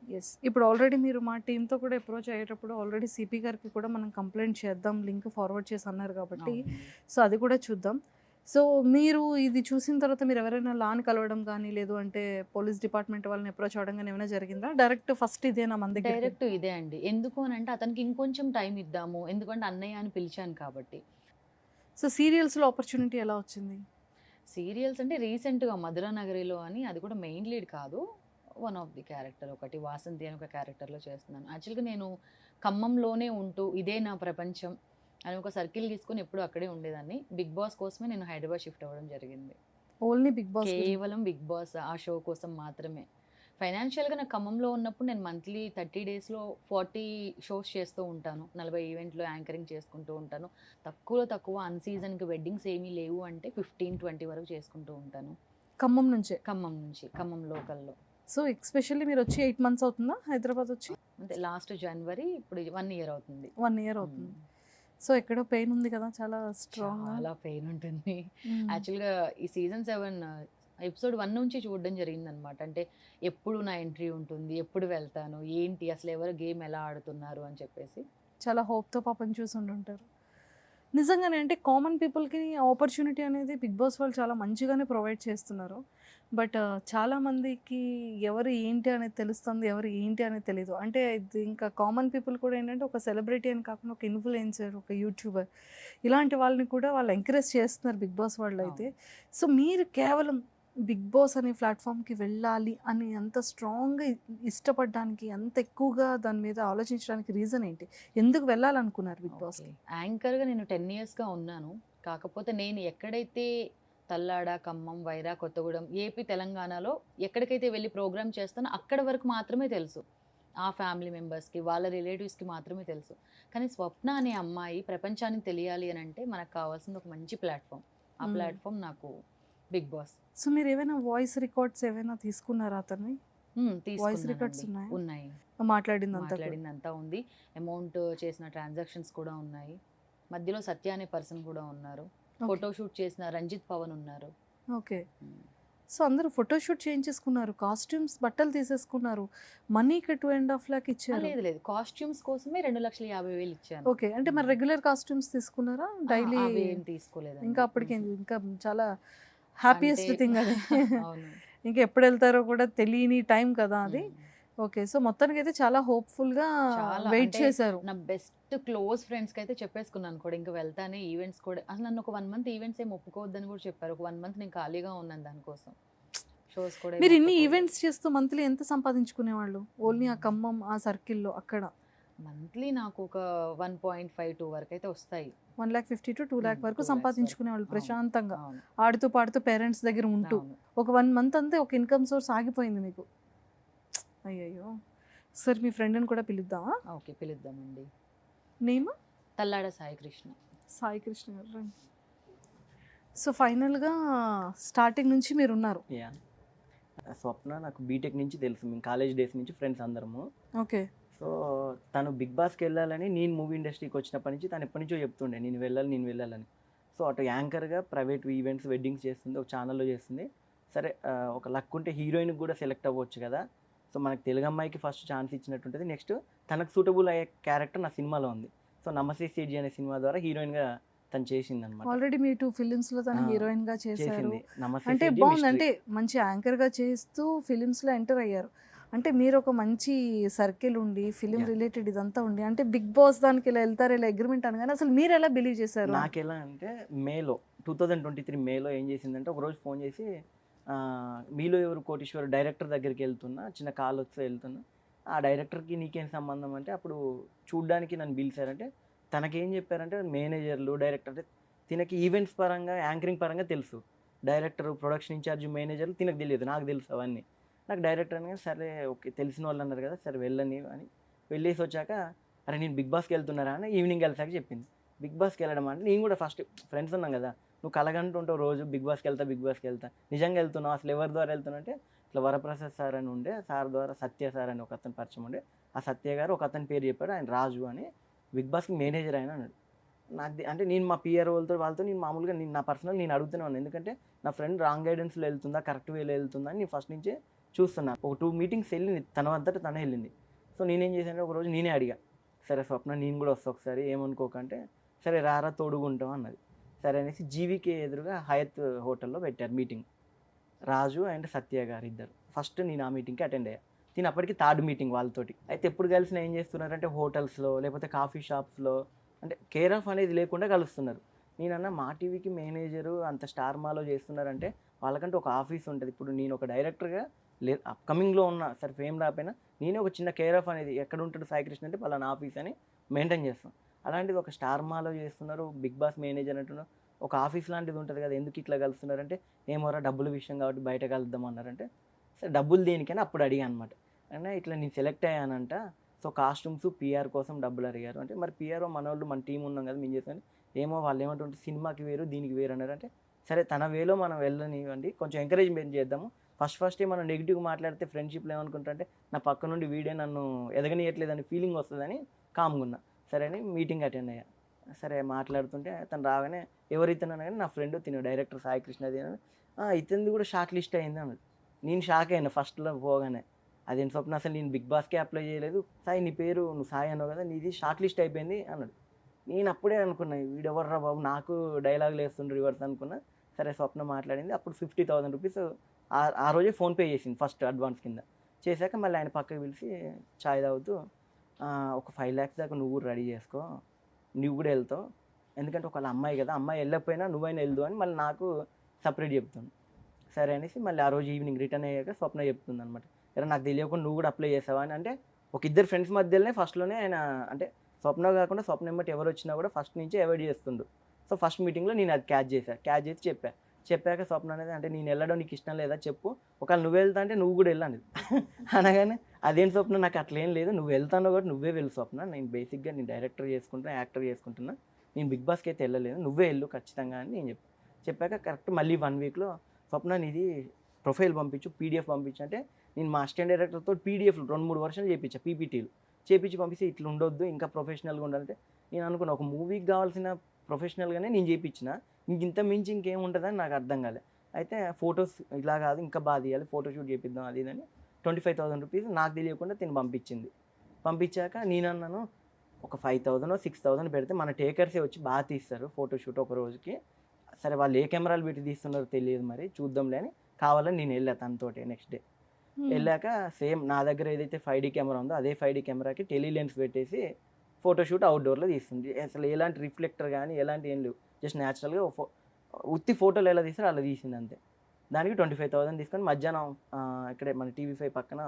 యెస్. ఇప్పుడు ఆల్రెడీ మీరు మా టీమ్‌తో కూడా అప్రోచ్ అయ్యేటప్పుడు ఆల్రెడీ సిపి గారికి కూడా మనం కంప్లెయింట్ చేద్దాం, లింక్ ఫార్వర్డ్ చేసి అన్నారు కాబట్టి, అవునండి. సో, అది కూడా చూద్దాం. సో, మీరు ఇది చూసిన తర్వాత మీరు ఎవరైనా లాని కలవడం గానీ, లేదు అంటే పోలీస్ డిపార్ట్మెంట్ వాళ్ళని అప్రోచ్ అవ్వడం గానీ ఏమైనా జరిగిందా? డైరెక్ట్ ఫస్ట్ ఇదేనా మన దగ్గరికి? డైరెక్ట్ ఇదే అండి. ఎందుకు అనంటే అతనికి ఇంకొంచెం టైం ఇద్దాము. ఎందుకంటే అన్నయ్య అని పిలిచాను కాబట్టి. సో, సీరియల్స్‌లో ఆపర్చునిటీ ఎలా వచ్చింది? సీరియల్స్ అంటే రీసెంట్‌గా 'మధురా నగరిలో' అని అది కూడా మెయిన్ లీడ్ కాదు. వన్ ఆఫ్ ది క్యారెక్టర్ ఒకటి 'వాసంతి' అని ఒక క్యారెక్టర్‌లో చేస్తున్నాను. యాక్చువల్‌గా నేను ఖమ్మంలోనే ఉంటూ ఇదే నా ప్రపంచం అని ఒక సర్కిల్ గీసుకొని ఎప్పుడూ అక్కడే ఉండేదాన్ని. బిగ్ బాస్ కోసమే నేను హైదరాబాద్ షిఫ్ట్ అవ్వడం జరిగింది. ఓన్లీ బిగ్ బాస్ గురించి. కేవలం బిగ్ బాస్ ఆ షో కోసం మాత్రమే. ఫైనాన్షియల్‌గా నాకు ఖమ్మంలో ఉన్నప్పుడు నేను మంత్లీ 30 డేస్‌లో 40 షోస్ చేస్తూ ఉంటాను. 40 ఈవెంట్‌లో యాంకరింగ్ చేసుకుంటూ ఉంటాను. తక్కువలో తక్కువ అన్ సీజన్‌కి వెడ్డింగ్స్ ఏమీ లేవు అంటే 15, 20 వరకు చేసుకుంటూ ఉంటాను. ఖమ్మం నుంచే. ఖమ్మం నుంచి, ఖమ్మం లోకల్‌లో. సో, ఎస్పెషల్లీ మీరొచ్చి 8 మంత్స్ అవుతుందా హైదరాబాద్ వచ్చి? అంటే లాస్ట్ జనవరి ఇప్పుడు 1 ఇయర్ అవుతుంది. 1 ఇయర్ అవుతుంది. హ్మ్. సో, ఎక్కడో పెయిన్ ఉంది కదా! చాలా స్ట్రాంగ్‌గా. చాలా పెయిన్ ఉంటుంది. హ్మ్. యాక్చువల్‌గా ఈ సీజన్ 7 ఎపిసోడ్ 1 నుంచి చూడడం జరిగిందనమాట. అంటే ఎప్పుడు నా ఎంట్రీ ఉంటుంది? ఎప్పుడు వెళ్తాను? ఏంటి? అసలు ఎవరు గేమ్ ఎలా ఆడుతున్నారు? అని చెప్పేసి. చాలా హోప్‌తో పాపం చూసుండుంటారు. నిజంగానే అంటే కామన్ పీపుల్‌కి ఆపర్చునిటీ అనేది బిగ్ బాస్ వాళ్ళు చాలా మంచిగానే ప్రొవైడ్ చేస్తున్నారు. బట్ చాలామందికి ఎవరు ఏంటి అనేది తెలుస్తుంది. ఎవరు ఏంటి అనేది తెలీదు. అంటే ఇది ఇంకా కామన్ పీపుల్ కూడా ఏంటంటే ఒక సెలబ్రిటీ అని కాకుండా ఒక ఇన్‌ఫ్లుయెన్సర్, ఒక యూట్యూబర్ ఇలాంటి వాళ్ళని కూడా వాళ్ళు ఎంకరేజ్ చేస్తున్నారు బిగ్ బాస్ వాళ్ళైతే. అవును. సో, మీరు కేవలం బిగ్ బాస్ అనే ప్లాట్‌ఫామ్‌కి వెళ్ళాలి అని అంత స్ట్రాంగ్‌గా ఇష్టపడడానికి, అంత ఎక్కువగా దాని మీద ఆలోచించడానికి రీజన్ ఏంటి? ఎందుకు వెళ్ళాలనుకున్నారు బిగ్ ఓకే. బాస్‌కి? యాంకర్‌గా నేను 10 ఇయర్స్‌గా ఉన్నాను. కాకపోతే నేను ఎక్కడైతే తల్లాడ, ఖమ్మం, వైరా, కొత్తగూడెం, ఏపీ, తెలంగాణలో ఎక్కడికైతే వెళ్లి ప్రోగ్రామ్ చేస్తానో అక్కడి వరకు మాత్రమే తెలుసు. ఆ ఫ్యామిలీ మెంబర్స్‌కి, వాళ్ళ రిలేటివ్స్‌కి మాత్రమే తెలుసు. కానీ స్వప్న అనే అమ్మాయి ప్రపంచానికి తెలియాలి అనంటే మనకు కావాల్సింది ఒక మంచి ప్లాట్‌ఫామ్. ఆ హ్మ్. ప్లాట్‌ఫామ్ నాకు బిగ్ బాస్. సో, మీరేమైనా వాయిస్ రికార్డ్స్ ఏవైనా తీసుకున్నారా అతనివి? వాయిస్ రికార్డ్స్ తీసుకున్నానండి. ఉన్నాయా? ఉన్నాయి. మాట్లాడిందంతా కూడా. మాట్లాడిందంతా ఉంది. అమౌంట్ చేసిన ట్రాన్సాక్షన్స్ కూడా ఉన్నాయి. మధ్యలో సత్య అనే పర్సన్ కూడా ఉన్నారు. ఓకే. ఫోటో షూట్ చేసిన రంజిత్ పవన్ ఉన్నారు. ఓకే. హ్మ్. సో, అందరూ ఫోటోషూట్ చేయించేసుకున్నారు. కాస్ట్యూమ్స్ బట్టలు తీసేసుకున్నారు. మనీకి 2.5 లాక్ ఇచ్చారు. లేదు లేదు. కాస్ట్యూమ్స్ కోసమే 2,50,000 ఇచ్చాను. ఓకే. అంటే మరి రెగ్యులర్ కాస్ట్యూమ్స్ తీసుకున్నారా? డైలీ అవేం తీసుకోలేదండి. ఇంకా అప్పటికి హుహు. ఇంకా చాలా హ్యాపీయెస్ట్ అంటే థింగ్ అది. అవును. ఇంకా ఎప్పుడెళ్తారో కూడా తెలియని టైం కదా అది. హ్మ్. ఓకే. సో, మొత్తానికైతే చాలా హోప్‌ఫుల్‌గా చాలా వెయిట్ అంటే చేశారు. నా బెస్ట్ క్లోజ్ ఫ్రెండ్స్‌కైతే చెప్పేసుకున్నాను కూడా ఇంక వెళ్తానే ఈవెంట్స్ కూడా అసలు నన్ను ఒక 1 మంత్ ఈవెంట్స్ ఏమి ఒప్పుకోవద్దని కూడా చెప్పారు. ఒక 1 మంత్ నేను ఖాళీగా ఉన్నాను దానికోసం. షోస్ కూడా ఏమి మీరు ఇన్ని ఒప్పుకోలేదు. ఈవెంట్స్ చేస్తూ మంత్లీ ఎంత సంపాదించుకునేవాళ్ళు? ఓన్లీ ఆ ఖమ్మం ఆ సర్కిల్‌లో అక్కడ. మంత్లీ నాకు ఒక 1.5-2 వరకు అయితే వస్తాయి. 1,50,000 to 2,00,000 వరకు 2 lakhs సంపాదించుకునే వాళ్ళు అవును. ప్రశాంతంగా అవును. ఆడుతూ పాడుతూ పేరెంట్స్ దగ్గర ఉంటూ అవును. ఒక 1 మంత్ అంతే ఒక ఇన్కమ్ సోర్స్ ఆగిపోయింది మీకు. అయ్యయ్యో! సరే మీ ఫ్రెండ్‌ని కూడా పిలుద్దామా? ఓకే. పిలుద్దామండి. నేమ్? తల్లాడ సాయికృష్ణ. సాయి కృష్ణ గారు రండి. సో ఫైనల్‌గా స్టార్టింగ్ నుంచి మీరున్నారు. యా స్వప్న నాకు బీటెక్ నుంచి తెలుసు, మేము కాలేజ్ డేస్ నుంచి ఫ్రెండ్స్ అందరము. ఓకే. సో తను బిగ్ బాస్కి వెళ్ళాలని, నేను మూవీ ఇండస్ట్రీకి వచ్చినప్పటి నుంచి తను ఎప్పటి నుంచో చెప్తుండే నేను వెళ్ళాలని. సో అటు యాంకర్గా ప్రైవేట్ ఈవెంట్స్ వెడ్డింగ్స్ చేస్తుంది, ఒక ఛానల్లో చేస్తుంది. సరే ఒక లక్ ఉంటే హీరోయిన్కి కూడా సెలెక్ట్ అవ్వచ్చు కదా. సో మనకు తెలుగు అమ్మాయికి ఫస్ట్ ఛాన్స్ ఇచ్చినట్టుంటుంది. నెక్స్ట్ తనకు సూటబుల్ అయ్యే క్యారెక్టర్ నా సినిమాలో ఉంది. సో నమస్తే సిడ్జీ అనే సినిమా ద్వారా హీరోయిన్గా తను చేసింది అనమాట. ఆల్రెడీ మీ 2 ఫిలిమ్స్‌లో తను హీరోయిన్‌గా చేశారు. చేసింది నమస్తే అంటే సిడ్జీ, బాగుంది. మిస్టరీ. అంటే మంచి యాంకర్‌గా చేస్తూ ఫిలిమ్స్‌లో ఎంటర్ అయ్యారు. అంటే మీరు ఒక మంచి సర్కిల్ ఉండి ఫిలిం Yeah. రిలేటెడ్ ఇదంతా ఉండి అంటే బిగ్ బాస్ దానికి ఇలా వెళ్తారు ఇలా అగ్రిమెంట్ అనగానే అసలు మీరు ఎలా బిలీవ్ చేశారు? నాకు ఎలా అంటే మేలో 2023 మేలో ఏం చేసిందంటే ఒకరోజు ఫోన్ చేసి మీలో ఎవరు కోటీశ్వర్ డైరెక్టర్ దగ్గరికి వెళ్తున్నా, చిన్న కాల్ వస్తే వెళ్తున్నా, ఆ డైరెక్టర్కి నీకేం సంబంధం అంటే అప్పుడు చూడ్డానికి నన్ను పిలిచారంటే తనకేం చెప్పారంటే మేనేజర్లు డైరెక్టర్ అంటే తినకి ఈవెంట్స్ పరంగా యాంకరింగ్ పరంగా తెలుసు, డైరెక్టర్ ప్రొడక్షన్ ఇన్ఛార్జ్ మేనేజర్లు తినకు తెలియదు, నాకు తెలుసు అవన్నీ. నాకు డైరెక్టర్ అనగా సరే ఓకే తెలిసిన వాళ్ళు అన్నారు కదా సరే వెళ్ళని అని వెళ్ళేసి వచ్చాక అరే నేను బిగ్ బాస్కి వెళ్తున్నారా అని ఈవినింగ్ కలిసాక చెప్పింది. బిగ్ బాస్కి వెళ్ళడం అంటే నేను కూడా ఫస్ట్ ఫ్రెండ్స్ ఉన్నాం కదా, నువ్వు కలగంటుంటావు రోజు బిగ్ బాస్కి వెళ్తా నిజంగా వెళ్తున్నావు అసలు ఎవరి ద్వారా వెళ్తున్నా అంటే ఇట్లా వరప్రసాద్ సార్ అని ఉండే, సార్ ద్వారా సత్య సార్ అని ఒక అతను పరిచయం ఉండే, ఆ సత్య గారు ఒక అతని పేరు చెప్పాడు, ఆయన రాజు అని బిగ్ బాస్కి మేనేజర్ ఆయన అన్నాడు. నాకు అంటే నేను మా పిఆర్ వాళ్ళతో నేను మామూలుగా నా పర్సనల్ నేను అడుగుతూనే ఉన్నాను, ఎందుకంటే నా ఫ్రెండ్ రాంగ్ గైడెన్స్లో వెళ్తుందా కరెక్ట్ వేలో వెళ్తుందా అని నేను ఫస్ట్ నుంచే చూస్తున్నా. ఒక 2 మీటింగ్స్ వెళ్ళింది తన అంతటా తనే వెళ్ళింది. సో నేనేం చేశానంటే ఒకరోజు నేనే అడిగా, సరే స్వప్న నేను కూడా వస్తా ఒకసారి ఏమనుకోకంటే సరే రారా తోడుగుంటాం అన్నది. సరే అనేసి జీవికే ఎదురుగా హయత్ హోటల్లో పెట్టారు మీటింగ్, రాజు అండ్ సత్య గారు ఇద్దరు. ఫస్ట్ నేను ఆ మీటింగ్కి అటెండ్ అయ్యా. నేను అప్పటికి 3rd మీటింగ్ వాళ్ళతోటి. అయితే ఎప్పుడు కలిసిన ఏం చేస్తున్నారంటే హోటల్స్లో లేకపోతే కాఫీ షాప్స్లో అంటే కేర్ ఆఫ్ అనేది లేకుండా కలుస్తున్నారు. నేనన్నా మా టీవీకి మేనేజరు అంత స్టార్ మాలో చేస్తున్నారంటే వాళ్ళకంటే ఒక ఆఫీస్ ఉంటుంది. ఇప్పుడు నేను ఒక డైరెక్టర్గా అప్కమింగ్లో ఉన్న సరే ఫేమ్ రాకపోయినా నేనే ఒక చిన్న కేర్ ఆఫ్ అనేది ఎక్కడ ఉంటాడు సాయికృష్ణ అంటే పలానా ఆఫీస్ అని మెయింటైన్ చేస్తాం. అలాంటిది ఒక స్టార్ మాలో చేస్తున్నారు, బిగ్ బాస్ మేనేజర్ అంటున్నారు, ఒక ఆఫీస్ లాంటిది ఉంటుంది కదా, ఎందుకు ఇట్లా కలుస్తున్నారంటే ఏమోరా డబ్బుల విషయం కాబట్టి బయట కలుద్దాం అన్నారంటే సరే డబ్బులు దేనికని అప్పుడు అడిగాను అనమాట. అంటే ఇట్లా నేను సెలెక్ట్ అయ్యానంట, సో కాస్ట్యూమ్స్ పిఆర్ కోసం డబ్బులు అడిగారు అంటే మరి పిఆర్ మన వాళ్ళు మన టీం ఉన్నాం కదా మేము చేస్తాను, ఏమో వాళ్ళు ఏమంటుంటే సినిమాకి వేరు దీనికి వేరు అన్నారంటే సరే తన వేలో మనం వెళ్ళనివ్వండి, కొంచెం ఎంకరేజ్మెంట్ చేద్దాము. ఫస్టే మనం నెగిటివ్ మాట్లాడితే ఫ్రెండ్షిప్లో ఏమనుకుంటారంటే నా పక్క నుండి వీడే నన్ను ఎదగనియట్లేదని ఫీలింగ్ వస్తుందని కామ్గున్నా. సరే అని మీటింగ్ అటెండ్ అయ్యా. సరే మాట్లాడుతుంటే తను రాగానే ఎవరితను అనగానే నా ఫ్రెండ్ తిను డైరెక్టర్ సాయికృష్ణది అని, ఇతనిది కూడా షార్ట్ లిస్ట్ అయింది అన్నది. నేను షాక్ అయినా ఫస్ట్లో పోగానే, అదేంటి స్వప్న అసలు నేను బిగ్ బాస్కే అప్లై చేయలేదు, సాయి నీ పేరు నువ్వు సాయి అన్నావు కదా నీది షార్ట్ లిస్ట్ అయిపోయింది అన్నాడు. నేను అప్పుడే అనుకున్నా వీడు ఎవర్రా బాబు నాకు డైలాగులు వేస్తుండ్రు రివర్స్ అనుకున్నా. సరే స్వప్న మాట్లాడింది, అప్పుడు 50,000 రూపీస్ ఆ రోజే ఫోన్పే చేసింది ఫస్ట్ అడ్వాన్స్ కింద. చేశాక మళ్ళీ ఆయన పక్కకి పిలిచి ఛాయ్ తాగుతూ ఒక 5 lakhs దాకా నువ్వు కూడా రెడీ చేసుకో, నువ్వు కూడా వెళ్తావు, ఎందుకంటే ఒకవేళ అమ్మాయి కదా అమ్మాయి వెళ్ళకపోయినా నువ్వైనా వెళ్దు అని మళ్ళీ నాకు సపరేట్ చెప్తుంది. సరే అనేసి మళ్ళీ ఆ రోజు ఈవినింగ్ రిటర్న్ అయ్యాక స్వప్న చెప్తుంది అనమాట, సరే నాకు తెలియకుండా నువ్వు కూడా అప్లై చేసావా అని. అంటే ఒక ఇద్దరు ఫ్రెండ్స్ మధ్యలోనే ఫస్ట్లోనే ఆయన అంటే స్వప్న కాకుండా స్వప్న ఎమ్మటి ఎవరు వచ్చినా కూడా ఫస్ట్ నుంచే అవాయిడ్ చేస్తుండు. సో ఫస్ట్ మీటింగ్లో నేను అది క్యాచ్ చేసి చెప్పాక స్వప్న అనేది అంటే నేను వెళ్ళడం నీకు ఇష్టం లేదా చెప్పు, ఒకవేళ నువ్వు వెళ్తా అంటే నువ్వు కూడా వెళ్ళాను అనగానే అదేం స్వప్న నాకు అట్లా ఏం లేదు, నువ్వు వెళ్తాను కూడా నువ్వే వెళ్ళు స్వప్న, నేను బేసిక్గా నేను డైరెక్టర్ చేసుకుంటున్నా యాక్టర్ చేసుకుంటున్నా, నేను బిగ్ బాస్కి అయితే వెళ్ళలేదు, నువ్వే వెళ్ళు ఖచ్చితంగా అని నేను చెప్పాక కరెక్ట్ మళ్ళీ 1 వీక్లో స్వప్న నీది ప్రొఫైల్ పంపించు పీడిఎఫ్ పంపించు అంటే నేను మా అసిస్టెంట్ డైరెక్టర్తో పీడిఎఫ్లు 2-3 వర్షన్లు చేయించా, పీపీటీలు చేయించి పంపిస్తే ఇట్లా ఉండొద్దు ఇంకా ప్రొఫెషనల్గా ఉండాలంటే నేను అనుకున్నా ఒక మూవీకి కావాల్సిన ప్రొఫెషనల్గానే నేను చేయించిన, ఇంత మించి ఇంకేం ఉంటుందని నాకు అర్థం కాలే. అయితే ఫొటోస్ ఇలా కాదు ఇంకా బాగా తీయాలి ఫోటోషూట్ చేపిద్దాం అది ఇదని 25,000 రూపీస్ నాకు తెలియకుండా తిని పంపించింది. పంపించాక నేను అన్నాను ఒక 5,000 6,000 పెడితే మన టేకర్సే వచ్చి బాగా తీస్తారు ఫోటోషూట్ ఒక రోజుకి, సరే వాళ్ళు ఏ కెమెరాలు పెట్టి తీస్తున్నారో తెలియదు మరి చూద్దాంలే అని కావాలని నేను వెళ్ళా తనతోటి. నెక్స్ట్ డే వెళ్ళాక సేమ్ నా దగ్గర ఏదైతే 5D కెమెరా ఉందో అదే 5D కెమెరాకి టెలిలెన్స్ పెట్టేసి ఫోటోషూట్ అవుట్డోర్లో తీస్తుంది. అసలు ఎలాంటి రిఫ్లెక్టర్ కానీ ఎలాంటి ఏం లేవు, జస్ట్ న్యాచురల్గా ఉత్తి ఫోటోలు ఎలా తీస్తారో అలా తీసింది అంతే. దానికి 25,000 తీసుకొని మధ్యాహ్నం ఇక్కడే మన TV5 పక్కన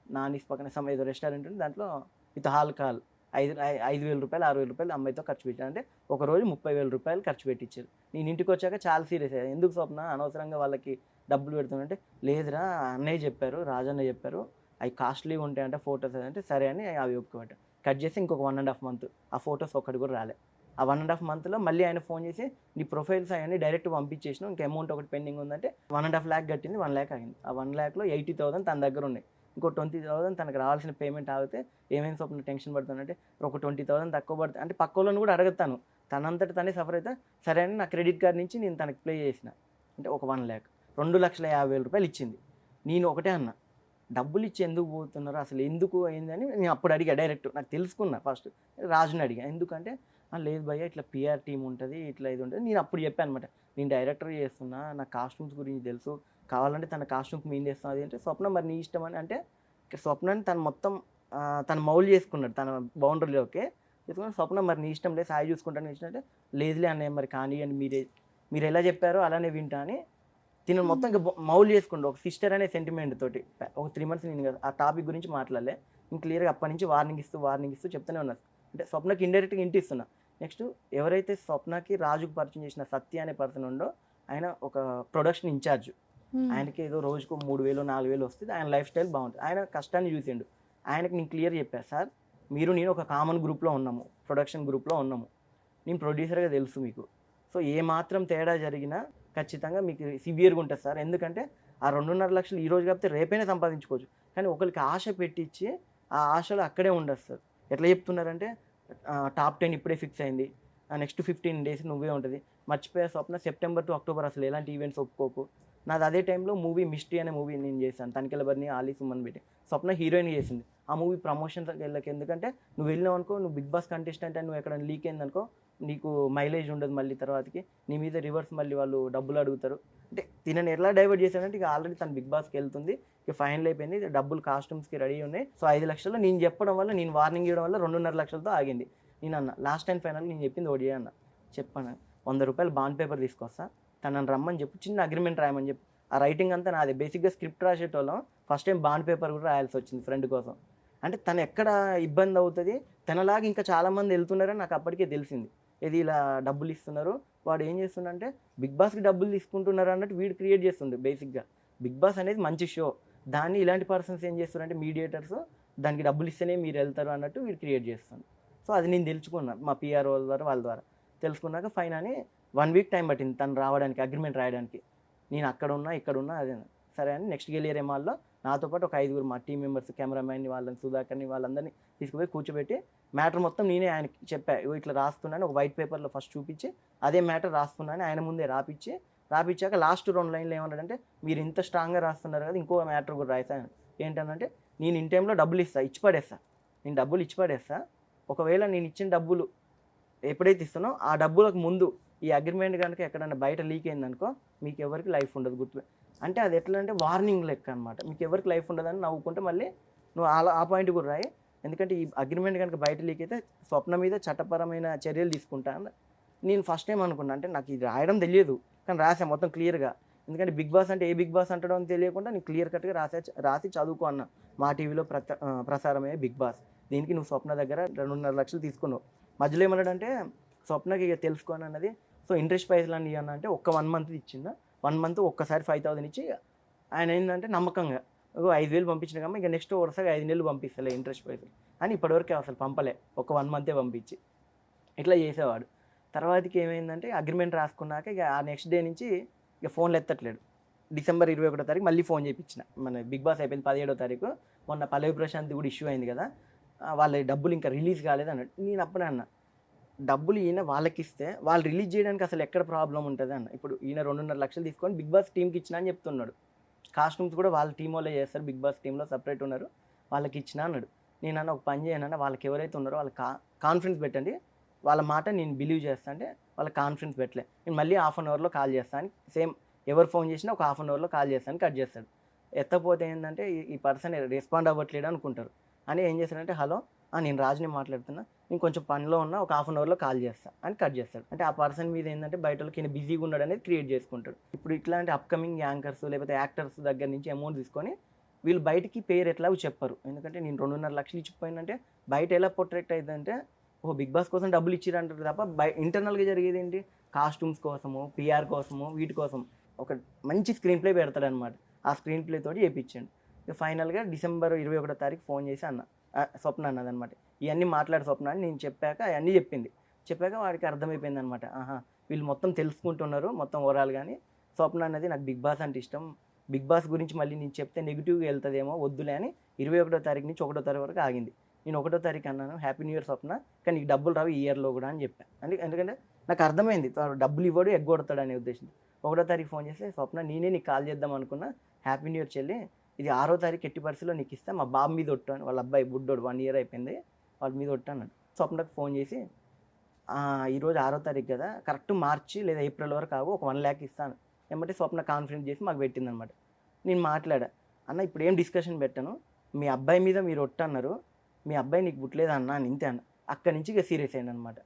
నానీస్ పక్కన ఏదో రెస్టారెంట్ ఉంది దాంట్లో విత్ ఆల్కహాల్ ₹5,000 ₹6,000 అమ్మాయితో ఖర్చు పెట్టాను. అంటే ఒక రోజు ₹30,000 ఖర్చు పెట్టించారు. నేను ఇంటికి వచ్చాక చాలా సీరియస్ అయ్యాను. ఎందుకు స్వప్న అనవసరంగా వాళ్ళకి డబ్బులు పెడుతున్నా లేదురా అన్నయ్య చెప్పారు, రాజన్నయ్య చెప్పారు, అవి కాస్ట్లీగా ఉంటాయంటే ఫొటోస్ అంటే సరే అని అవి ఒప్పుకోబట్టాను. కట్ చేసి ఇంకొక 1.5 మంత్ ఆ ఫొటోస్ ఒక్కటి కూడా రాలే. ఆ 1.5 మంత్లో మళ్ళీ ఆయన ఫోన్ చేసి నీ ప్రొఫైల్స్ అవన్నీ డైరెక్ట్ పంపించేసినావు, ఇంకా అమౌంట్ ఒకటి పెండింగ్ ఉందంటే 1.5 lakh కట్టింది, 1 lakh ఆగింది. ఆ 1 lakhలో 80,000 తన దగ్గర ఉన్నాయి. ఇంకో 20,000 తనకు రావాల్సిన పేమెంట్ ఆగితే ఏమైనా స్వప్న టెన్షన్ పడుతుందంటే ఒక 20,000 తక్కువ పడుతుంది అంటే పక్క వాళ్ళని కూడా అడుగుతాను, తనంతట తనే సఫర్ అయితే సరే అని నా క్రెడిట్ కార్డ్ నుంచి నేను తనకి ప్లే చేసిన. అంటే ఒక 1 lakh ₹2,50,000 ఇచ్చింది. నేను ఒకటే అన్నా, డబ్బులు ఇచ్చి ఎందుకు పోతున్నారు అసలు, ఎందుకు అయిందని నేను అప్పుడు అడిగా డైరెక్ట్. నాకు తెలుసుకున్నా ఫస్ట్ రాజుని అడిగా, ఎందుకంటే లేదు భయ్య ఇట్లా పిఆర్ టీం ఉంటుంది, ఇట్లా ఇది ఉంటుంది. నేను అప్పుడు చెప్పాను అనమాట, నేను డైరెక్టర్ చేస్తున్నా, నా కాస్ట్యూమ్స్ గురించి తెలుసు, కావాలంటే తన కాస్ట్యూమ్కి మేము చేస్తాం. అది అంటే స్వప్న మరి నీ ఇష్టం అని అంటే స్వప్నని తను మొత్తం తను మౌల్ చేసుకున్నాడు తన బౌండరీలోకి తీసుకుని, స్వప్న మరి నీ ఇష్టం లేదు సాయి చూసుకుంటాను ఇచ్చినట్టే, లేదులే అన్నయ్య మరి కానివ్వండి మీరు ఎలా చెప్పారో అలానే వింటా అని తిను మొత్తం ఇంకా మౌల్ చేసుకుంటూ ఒక సిస్టర్ అనే సెంటిమెంట్ తోటి ఒక 3 months నేను ఆ టాపిక్ గురించి మాట్లాడలే. ఇంక క్లియర్గా అప్పటి నుంచి వార్నింగ్ ఇస్తూ చెప్తూనే ఉన్నారు. అంటే స్వప్నకి ఇండైరెక్ట్గా ఇంటి ఇస్తున్నా. నెక్స్ట్ ఎవరైతే స్వప్నకి రాజుకు పరిచయం చేసిన సత్య అనే పర్సన్ ఉండో ఆయన ఒక ప్రొడక్షన్ ఇన్ఛార్జ్. ఆయనకి ఏదో రోజుకు 3,000 4,000 వస్తుంది, ఆయన లైఫ్ స్టైల్ బాగుంటుంది, ఆయన కష్టాన్ని చూసిండు. ఆయనకి నేను క్లియర్ చెప్పాను, సార్ మీరు నేను ఒక కామన్ గ్రూప్లో ఉన్నాము, ప్రొడక్షన్ గ్రూప్లో ఉన్నాము, నేను ప్రొడ్యూసర్గా తెలుసు మీకు, సో ఏ మాత్రం తేడా జరిగినా ఖచ్చితంగా మీకు సివియర్గా ఉంటుంది సార్. ఎందుకంటే ఆ 2.5 లక్షలు ఈ రోజు కాకపోతే రేపైనా సంపాదించుకోవచ్చు, కానీ ఒకరికి ఆశ పెట్టించి ఆ ఆశలు అక్కడే ఉండదు సార్. ఎట్లా చెప్తున్నారంటే టాప్ 10 ఇప్పుడే ఫిక్స్ అయింది, నెక్స్ట్ 15 days నువ్వే ఉంటుంది, మర్చిపోయే స్వప్న సెప్టెంబర్ టు అక్టోబర్ అసలు ఎలాంటి ఈవెంట్స్ ఒప్పుకోకు. నాది అదే టైంలో మూవీ మిస్ట్రీ అనే మూవీ నేను చేశాను, తనికెళ్ళ బర్ని ఆలీ సుమన్ పెట్టి స్వప్న హీరోయిన్ చేసింది. ఆ మూవీ ప్రమోషన్కి వెళ్ళకి, ఎందుకంటే నువ్వు వెళ్ళినావు అనుకో, నువ్వు బిగ్ బాస్ కంటెస్టెంట్ అని నువ్వు ఎక్కడ లీక్ అయిందనుకో నీకు మైలేజ్ ఉండదు, మళ్ళీ తర్వాతకి నీ మీద రివర్స్ మళ్ళీ వాళ్ళు డబ్బులు అడుగుతారు. అంటే తినని ఎలా డైవర్ట్ చేశానంటే ఇక ఆల్రెడీ తను బిగ్ బాస్కి వెళ్తుంది, ఇక ఫైనల్ అయిపోయింది, డబ్బులు కాస్ట్యూమ్స్కి రెడీ ఉన్నాయి. సో 5 లక్షలు నేను చెప్పడం వల్ల, నేను వార్నింగ్ ఇవ్వడం వల్ల 2.5 లక్షలతో ఆగింది. నేను అన్న లాస్ట్ అండ్ ఫైనల్ నేను చెప్పింది ఓడి అన్న, చెప్పాను ₹100 బాండ్ పేపర్ తీసుకొస్తా, తనని రమ్మని చెప్పు, చిన్న అగ్రిమెంట్ రాయమని చెప్పి. ఆ రైటింగ్ అంతా నాదే. బేసిక్గా స్క్రిప్ట్ రాసేటోళ్ళం ఫస్ట్ టైం బాండ్ పేపర్ కూడా రాయాల్సి వచ్చింది ఫ్రెండ్ కోసం. అంటే తను ఎక్కడ ఇబ్బంది అవుతుంది, తనలాగా ఇంకా చాలామంది వెళ్తున్నారని నాకు అప్పటికే తెలిసింది. ఇది ఇలా డబ్బులు ఇస్తున్నారు, వాడు ఏం చేస్తుండంటే బిగ్ బాస్కి డబ్బులు తీసుకుంటున్నారు అన్నట్టు వీడు క్రియేట్ చేస్తుండే. బేసిక్గా బిగ్ బాస్ అనేది మంచి షో, దాన్ని ఇలాంటి పర్సన్స్ ఏం చేస్తున్నారంటే మీడియేటర్స్ దానికి డబ్బులు ఇస్తేనే మీరు వెళ్తారు అన్నట్టు వీడు క్రియేట్ చేస్తుంది. సో అది నేను తెలుసుకున్నాను మా పిఆర్ వాళ్ళ ద్వారా తెలుసుకున్నాక ఫైన్ అని 1 week టైం పట్టింది తను రావడానికి, అగ్రిమెంట్ రాయడానికి. నేను అక్కడ ఉన్నా ఇక్కడ ఉన్నా అదే సరే అని నెక్స్ట్ గెలియర్ ఏమాల్లో నాతో పాటు ఒక 5 మా టీం మెంబర్స్, కెమెరామ్యాన్ని, వాళ్ళని సుధాకర్ని, వాళ్ళందరినీ తీసుకుపోయి కూర్చోబెట్టి మ్యాటర్ మొత్తం నేనే ఆయనకి చెప్పా, ఇట్లా రాస్తున్నాను ఒక వైట్ పేపర్లో ఫస్ట్ చూపించి అదే మ్యాటర్ రాస్తున్నాను ఆయన ముందే రాపిచ్చాక లాస్ట్ 2 లైన్లు ఏమన్నాడంటే మీరు ఇంత స్ట్రాంగ్గా రాస్తున్నారు కదా ఇంకో మ్యాటర్ కూడా రాశాను. ఏంటంటే నేను ఇన్ టైంలో డబ్బులు నేను డబ్బులు ఇచ్చి పడేస్తా, ఒకవేళ నేను ఇచ్చిన డబ్బులు ఎప్పుడైతే ఇస్తానో ఆ డబ్బులకు ముందు ఈ అగ్రిమెంట్ కనుక ఎక్కడైనా బయట లీక్ అయిందనుకో మీకు ఎవరికి లైఫ్ ఉండదు, గుర్తు. అంటే అది ఎట్లా అంటే వార్నింగ్ లెక్క అనమాట, మీకు ఎవరికి లైఫ్ ఉండదని నవ్వుకుంటే మళ్ళీ నువ్వు ఆ పాయింట్ కూడా రాయి. ఎందుకంటే ఈ అగ్రిమెంట్ కనుక బయట లీక్ అయితే స్వప్న మీద చట్టపరమైన చర్యలు తీసుకుంటాను. నేను ఫస్ట్ టైం అనుకున్నా, అంటే నాకు ఇది రాయడం తెలియదు కానీ రాసా మొత్తం క్లియర్గా. ఎందుకంటే బిగ్ బాస్ అంటే ఏ బిగ్ బాస్ అంటడం అని తెలియకుండా నేను క్లియర్ కట్గా రాసి చదువుకో అన్నా. మా టీవీలో ప్రసారమయ్యే బిగ్ బాస్, దీనికి నువ్వు స్వప్న దగ్గర 2.5 లక్షలు తీసుకున్నావు. మధ్యలో ఏమన్నాడంటే స్వప్నకి ఇక తెలుసుకోని అన్నది, సో ఇంట్రెస్ట్ ప్రైస్లు అని ఇవ్వన్నా అంటే ఒక్క 1 month ఇచ్చిందా, 1 month ఒక్కసారి 5,000 ఇచ్చి ఆయన ఏంటంటే నమ్మకంగా 5,000 పంపించిన కమ్మా ఇక నెక్స్ట్ వరుసగా 5 నెలలు పంపిస్తలే ఇంట్రెస్ట్ ప్రైస్లు అని ఇప్పటివరకు అసలు పంపలే, ఒక 1 month పంపించి ఇట్లా చేసేవాడు. తర్వాతకి ఏమైందంటే అగ్రిమెంట్ రాసుకున్నాక ఇక ఆ నెక్స్ట్ డే నుంచి ఇక ఫోన్లు ఎత్తట్లేడు. డిసెంబర్ 21వ తారీఖు మళ్ళీ ఫోన్ చేయించిన, మన బిగ్ బాస్ అయిపోయింది 17వ తారీఖు, మొన్న పల్లవి ప్రశాంత్ కూడా ఇష్యూ అయింది కదా, వాళ్ళ డబ్బులు ఇంకా రిలీజ్ కాలేదు అన్నాడు. నేను అప్పుడే అన్న, డబ్బులు ఈయన వాళ్ళకి ఇస్తే వాళ్ళు రిలీజ్ చేయడానికి అసలు ఎక్కడ ప్రాబ్లం ఉంటుంది అన్న. ఇప్పుడు ఈయన 2.5 లక్షలు తీసుకొని బిగ్ బాస్ టీంకి ఇచ్చిన అని చెప్తున్నాడు, కాస్ట్యూమ్స్ కూడా వాళ్ళ టీం వాళ్ళే చేస్తారు, బిగ్ బాస్ టీంలో సపరేట్ ఉన్నారు, వాళ్ళకి ఇచ్చిన అన్నాడు. నేను అన్న ఒక పని చేయనన్న, వాళ్ళకి ఎవరైతే ఉన్నారో వాళ్ళకి కాన్ఫిడెన్స్ పెట్టండి, వాళ్ళ మాట నేను బిలీవ్ చేస్తా అంటే వాళ్ళకి కాన్ఫిడెన్స్ పెట్టలే, నేను మళ్ళీ 1/2 hourలో కాల్ చేస్తాను, సేమ్ ఎవరు ఫోన్ చేసినా ఒక 1/2 hourలో కాల్ చేస్తాను, కట్ చేస్తాడు. ఎత్తపోతే ఏంటంటే ఈ పర్సన్ రెస్పాండ్ అవ్వట్లేడు అనుకుంటారు అని ఏం చేస్తాడంటే హలో నేను రాజుని మాట్లాడుతున్నా, నేను కొంచెం పనిలో ఉన్నా ఒక 1/2 hourలో కాల్ చేస్తా అని కట్ చేస్తాడు. అంటే ఆ పర్సన్ మీద ఏంటంటే బయట వాళ్ళకి ఈయన బిజీగా ఉన్నాడు అనేది క్రియేట్ చేసుకుంటాడు. ఇప్పుడు ఇట్లాంటి అప్కమింగ్ యాంకర్స్ లేకపోతే యాక్టర్స్ దగ్గర నుంచి అమౌంట్ తీసుకొని వీళ్ళు బయటికి పేరు ఎట్లా చెప్పరు, ఎందుకంటే నేను 2.5 లక్షలు ఇచ్చిపోయినంటే బయట ఎలా ప్రొటెక్ట్ అవుతుందంటే ఓ బిగ్ బాస్ కోసం డబ్బులు ఇచ్చిరంటారు తప్ప ఇంటర్నల్గా జరిగేది ఏంటి, కాస్ట్యూమ్స్ కోసము, పిఆర్ కోసము, వీటి కోసం ఒక మంచి స్క్రీన్ ప్లే పెడతాడనమాట. ఆ స్క్రీన్ ప్లే తోటి చేయించండి. ఇక ఫైనల్గా డిసెంబర్ 21వ తారీఖు ఫోన్ చేసి స్వప్న అన్నదనమాట, ఇవన్నీ మాట్లాడే స్వప్న అని నేను చెప్పాక అవన్నీ చెప్పాక వాడికి అర్థమైపోయింది అనమాట. వీళ్ళు మొత్తం తెలుసుకుంటున్నారు మొత్తం ఓవరాల్. కానీ స్వప్న అన్నది నాకు బిగ్ బాస్ అంటే ఇష్టం, బిగ్ బాస్ గురించి మళ్ళీ నేను చెప్తే నెగిటివ్గా వెళ్తుందేమో వద్దులే అని 21వ తారీఖు నుంచి 1వ తారీఖు వరకు ఆగింది. నేను 1వ తారీఖు అన్నాను హ్యాపీ న్యూ ఇయర్ స్వప్న, కానీ నీకు డబ్బులు రావు ఈ ఇయర్లో కూడా అని చెప్పాను. ఎందుకంటే నాకు అర్థమైంది డబ్బులు ఇవ్వడు ఎగ్గొడతాడు అనే ఉద్దేశంతో. 1వ తారీఖు ఫోన్ చేస్తే స్వప్న నేనే నీకు కాల్ చేద్దాం అనుకున్నా, హ్యాపీ న్యూ ఇయర్ చెల్లి, ఇది 6వ తారీఖు ఎట్టి పరిస్థితిలో నీకు ఇస్తా, మా బాబు మీద ఒట్టాను, వాళ్ళ అబ్బాయి బుడ్డోడు 1 ఇయర్ అయిపోయింది, వాళ్ళ మీద ఒట్టాను. స్వప్నకు ఫోన్ చేసి ఈరోజు 6వ తారీఖు కదా, కరెక్ట్ మార్చి లేదా ఏప్రిల్ వరకు కావు, ఒక 1 lakh ఇస్తాను ఏమంటే స్వప్న కాన్ఫిడెన్స్ చేసి మాకు పెట్టిందనమాట. నేను మాట్లాడా, అన్న ఇప్పుడు ఏం డిస్కషన్ పెట్టాను, మీ అబ్బాయి మీద మీరు ఒట్టన్నారు, మీ అబ్బాయి నీకు పుట్టలేదా అన్న అని ఇంతే అన్న. అక్కడి నుంచి ఇక సీరియస్ అయ్యాను అనమాట.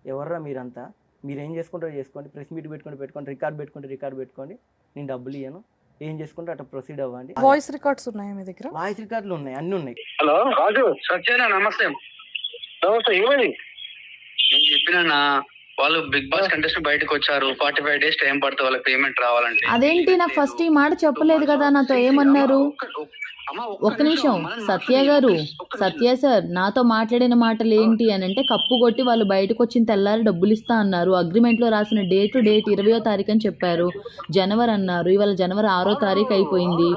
ఎవర్రా మీరంతా, మీరు ఏం చేసుకుంటారో చేసుకోండి, ప్రెస్ మీట్ పెట్టుకోండి, రికార్డ్ పెట్టుకోండి, నేను డబ్బులు ఇయ్యను, ఏం చేసుకుంటే అట్లా ప్రొసీడ్ అవ్వండి. వాయిస్ రికార్డ్స్ ఉన్నాయా మీ దగ్గర? వాయిస్ రికార్డులు ఉన్నాయి, అన్నీ ఉన్నాయి. హలో రాజు, సత్యేనా? నమస్తే. ఏమని నేను చెప్పినా వాళ్ళు బిగ్ బాస్ కంటెస్టెంట్ బయటకు వచ్చారు, 45 days టైం పడుతుంది వాళ్ళకి పేమెంట్ రావాలంటే. అదేంటి నాకు ఫస్ట్ ఈ మాట చెప్పలేదు కదా, నాతో ఏమన్నారు? ఒక్క నిమిషం సత్య గారు, సత్య సార్ నాతో మాట్లాడిన మాటలు ఏంటి అని అంటే, కప్పు కొట్టి వాళ్ళు బయటకు వచ్చిన తెల్లారి డబ్బులు ఇస్తా అన్నారు, అగ్రిమెంట్లో రాసిన డేట్ 20వ తారీఖు అని చెప్పారు, జనవరి అన్నారు, ఇవాళ జనవరి 6వ తారీఖు అయిపోయింది.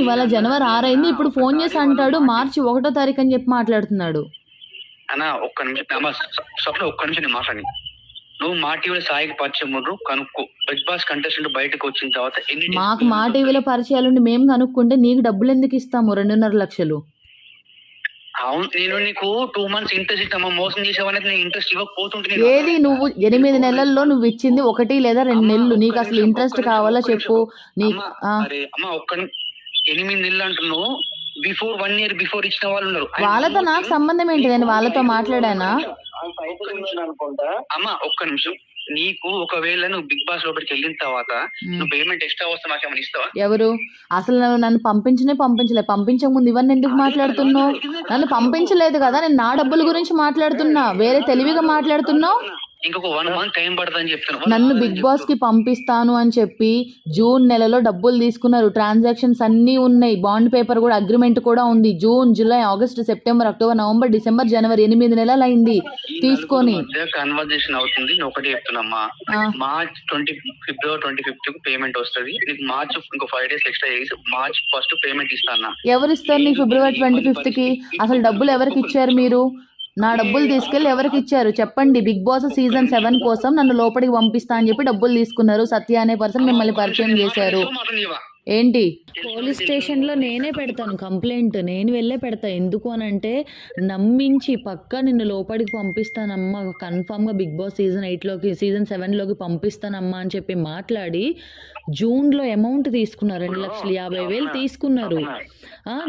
ఇవాళ జనవరి 6 అయింది, ఇప్పుడు ఫోన్ చేసి అంటాడు మార్చి 1వ తారీఖు అని చెప్పి మాట్లాడుతున్నాడు. అన్నా ఒక్క నిమిషం స్వప్న, ఒక్క నిమిషం నేను మాట్లాడి, నువ్వు మా టీవీలో సాయికి పరిచయం కనుక్కో, బిగ్ బాస్ కంటెస్టెంట్ బయటకు వచ్చిన తర్వాత మాకు మా టీవీలో పరిచయాలుండి మేము కనుక్కుంటే నీకు డబ్బులు ఎందుకు ఇస్తాము 2.5 లక్షలు? అవును, నేను నీకు 2 months ఇంట్రెస్ట్ ఇస్తామా, మోసం చేసావనేది నేను ఇంట్రెస్ట్ ఇవ్వకపోతుంటే. ఏది నువ్వు 8 నెలల్లో నువ్వు ఇచ్చింది 1 లేదా 2 నెలలు, నీకు అసలు ఇంట్రెస్ట్ కావాలా చెప్పు. నీకు అరే అమ్మ, 8 నెలలు అంటున్నావు, బిఫోర్ 1 year బిఫోర్ ఇచ్చిన వాళ్ళు ఉన్నారు. వాళ్ళతో నాకు సంబంధం ఏంటి, నేను వాళ్ళతో మాట్లాడానా? అమ్మ ఒక్క నిమిషం, నీకు ఒకవేళ నువ్వు బిగ్ బాస్ లోపలికి వెళ్ళిన తర్వాత నువ్వు పేమెంట్ ఎక్స్ట్రా వస్తే మాకేమైనా ఇస్తావా? ఎవరు అసలు నన్ను పంపించక ముందు ఇవన్నీ ఎందుకు మాట్లాడుతున్నావు? నన్ను పంపించలేదు కదా, నేను నా డబ్బుల గురించి మాట్లాడుతున్నా, వేరే తెలివిగా మాట్లాడుతున్నావు. ఇంకొక 1 month టైం పడుతుందని చెప్తున్నా. నన్ను బిగ్ బాస్ కి పంపిస్తాను అని చెప్పి జూన్ నెలలో డబ్బులు తీసుకున్నారు, ట్రాన్సాక్షన్స్ అన్నీ ఉన్నాయి, బాండ్ పేపర్ కూడా, అగ్రిమెంట్ కూడా ఉంది. June, July, August, September, October, November, December, జనవరి 8 నెలలు అయింది తీసుకొని. కన్వర్జేషన్ అవుతుంది, నేను ఒకటి చెప్తున్నా, మార్చ్ ఫిబ్రవరి 25th పేమెంట్ వస్తుంది నీకు, మార్చ్ ఇంకో 5 days ఎక్స్ట్రా చేసి మార్చ్ 1st పేమెంట్ ఇస్తాను. ఎవరు ఇస్తారు నీకు ఫిబ్రవరి 25th కి? అసలు డబ్బులు ఎవరికి ఇచ్చారు మీరు? నా డబ్బులు తీసుకెళ్ళి ఎవరికి ఇచ్చారు చెప్పండి? బిగ్ బాస్ సీజన్ 7 కోసం నన్ను లోపలికి పంపిస్తా అని చెప్పి డబ్బులు తీసుకున్నారు, సత్య అనే పర్సన్ మిమ్మల్ని పరిచయం చేశారు. ఏంటి? పోలీస్ స్టేషన్లో నేనే పెడతాను కంప్లైంట్, నేను వెళ్ళే పెడతా. ఎందుకు అని అంటే, నమ్మించి పక్కా నిన్ను లోపలికి పంపిస్తానమ్మా, కన్ఫామ్గా బిగ్ బాస్ సీజన్ 8లోకి సీజన్ 7లోకి పంపిస్తానమ్మా అని చెప్పి మాట్లాడి జూన్లో అమౌంట్ తీసుకున్నారు, 2,50,000 తీసుకున్నారు.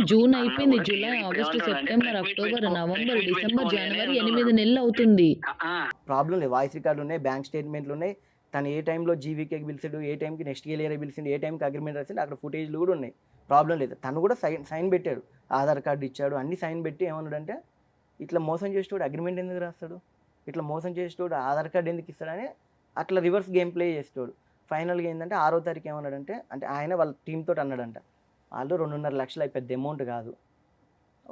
జూన్ అయిపోయింది, July, August, September, October, November, December, జనవరి 8 నెలలు అవుతుంది. ప్రాబ్లం లేదు, వాయిస్ రికార్డులు ఉన్నాయి, బ్యాంక్ స్టేట్మెంట్లు ఉన్నాయి, తను ఏ టైంలో జీవీకేకి పిలిచాడు, ఏ టైంకి నెక్స్ట్ ఇయర్ పిలిచిండు, ఏ టైంకి అగ్రిమెంట్ రాసిండు, అక్కడ ఫుటేజ్లు కూడా ఉన్నాయి. ప్రాబ్లం లేదు. తను కూడా సైన్ పెట్టాడు, ఆధార్ కార్డు ఇచ్చాడు, అన్ని సైన్ పెట్టి ఏమన్నాడంటే, ఇట్లా మోసం చేసేటోడు అగ్రిమెంట్ ఎందుకు రాస్తాడు, ఇట్లా మోసం చేసేటోడు ఆధార్ కార్డు ఎందుకు ఇస్తాడని అట్లా రివర్స్ గేమ్ ప్లే చేసేటోడు. ఫైనల్గా ఏంటంటే 6వ తారీఖు ఏమన్నాడంటే, అంటే ఆయన వాళ్ళ టీంతో అన్నాడంట, వాళ్ళు 2.5 లక్షలు పెద్ద అమౌంట్ కాదు,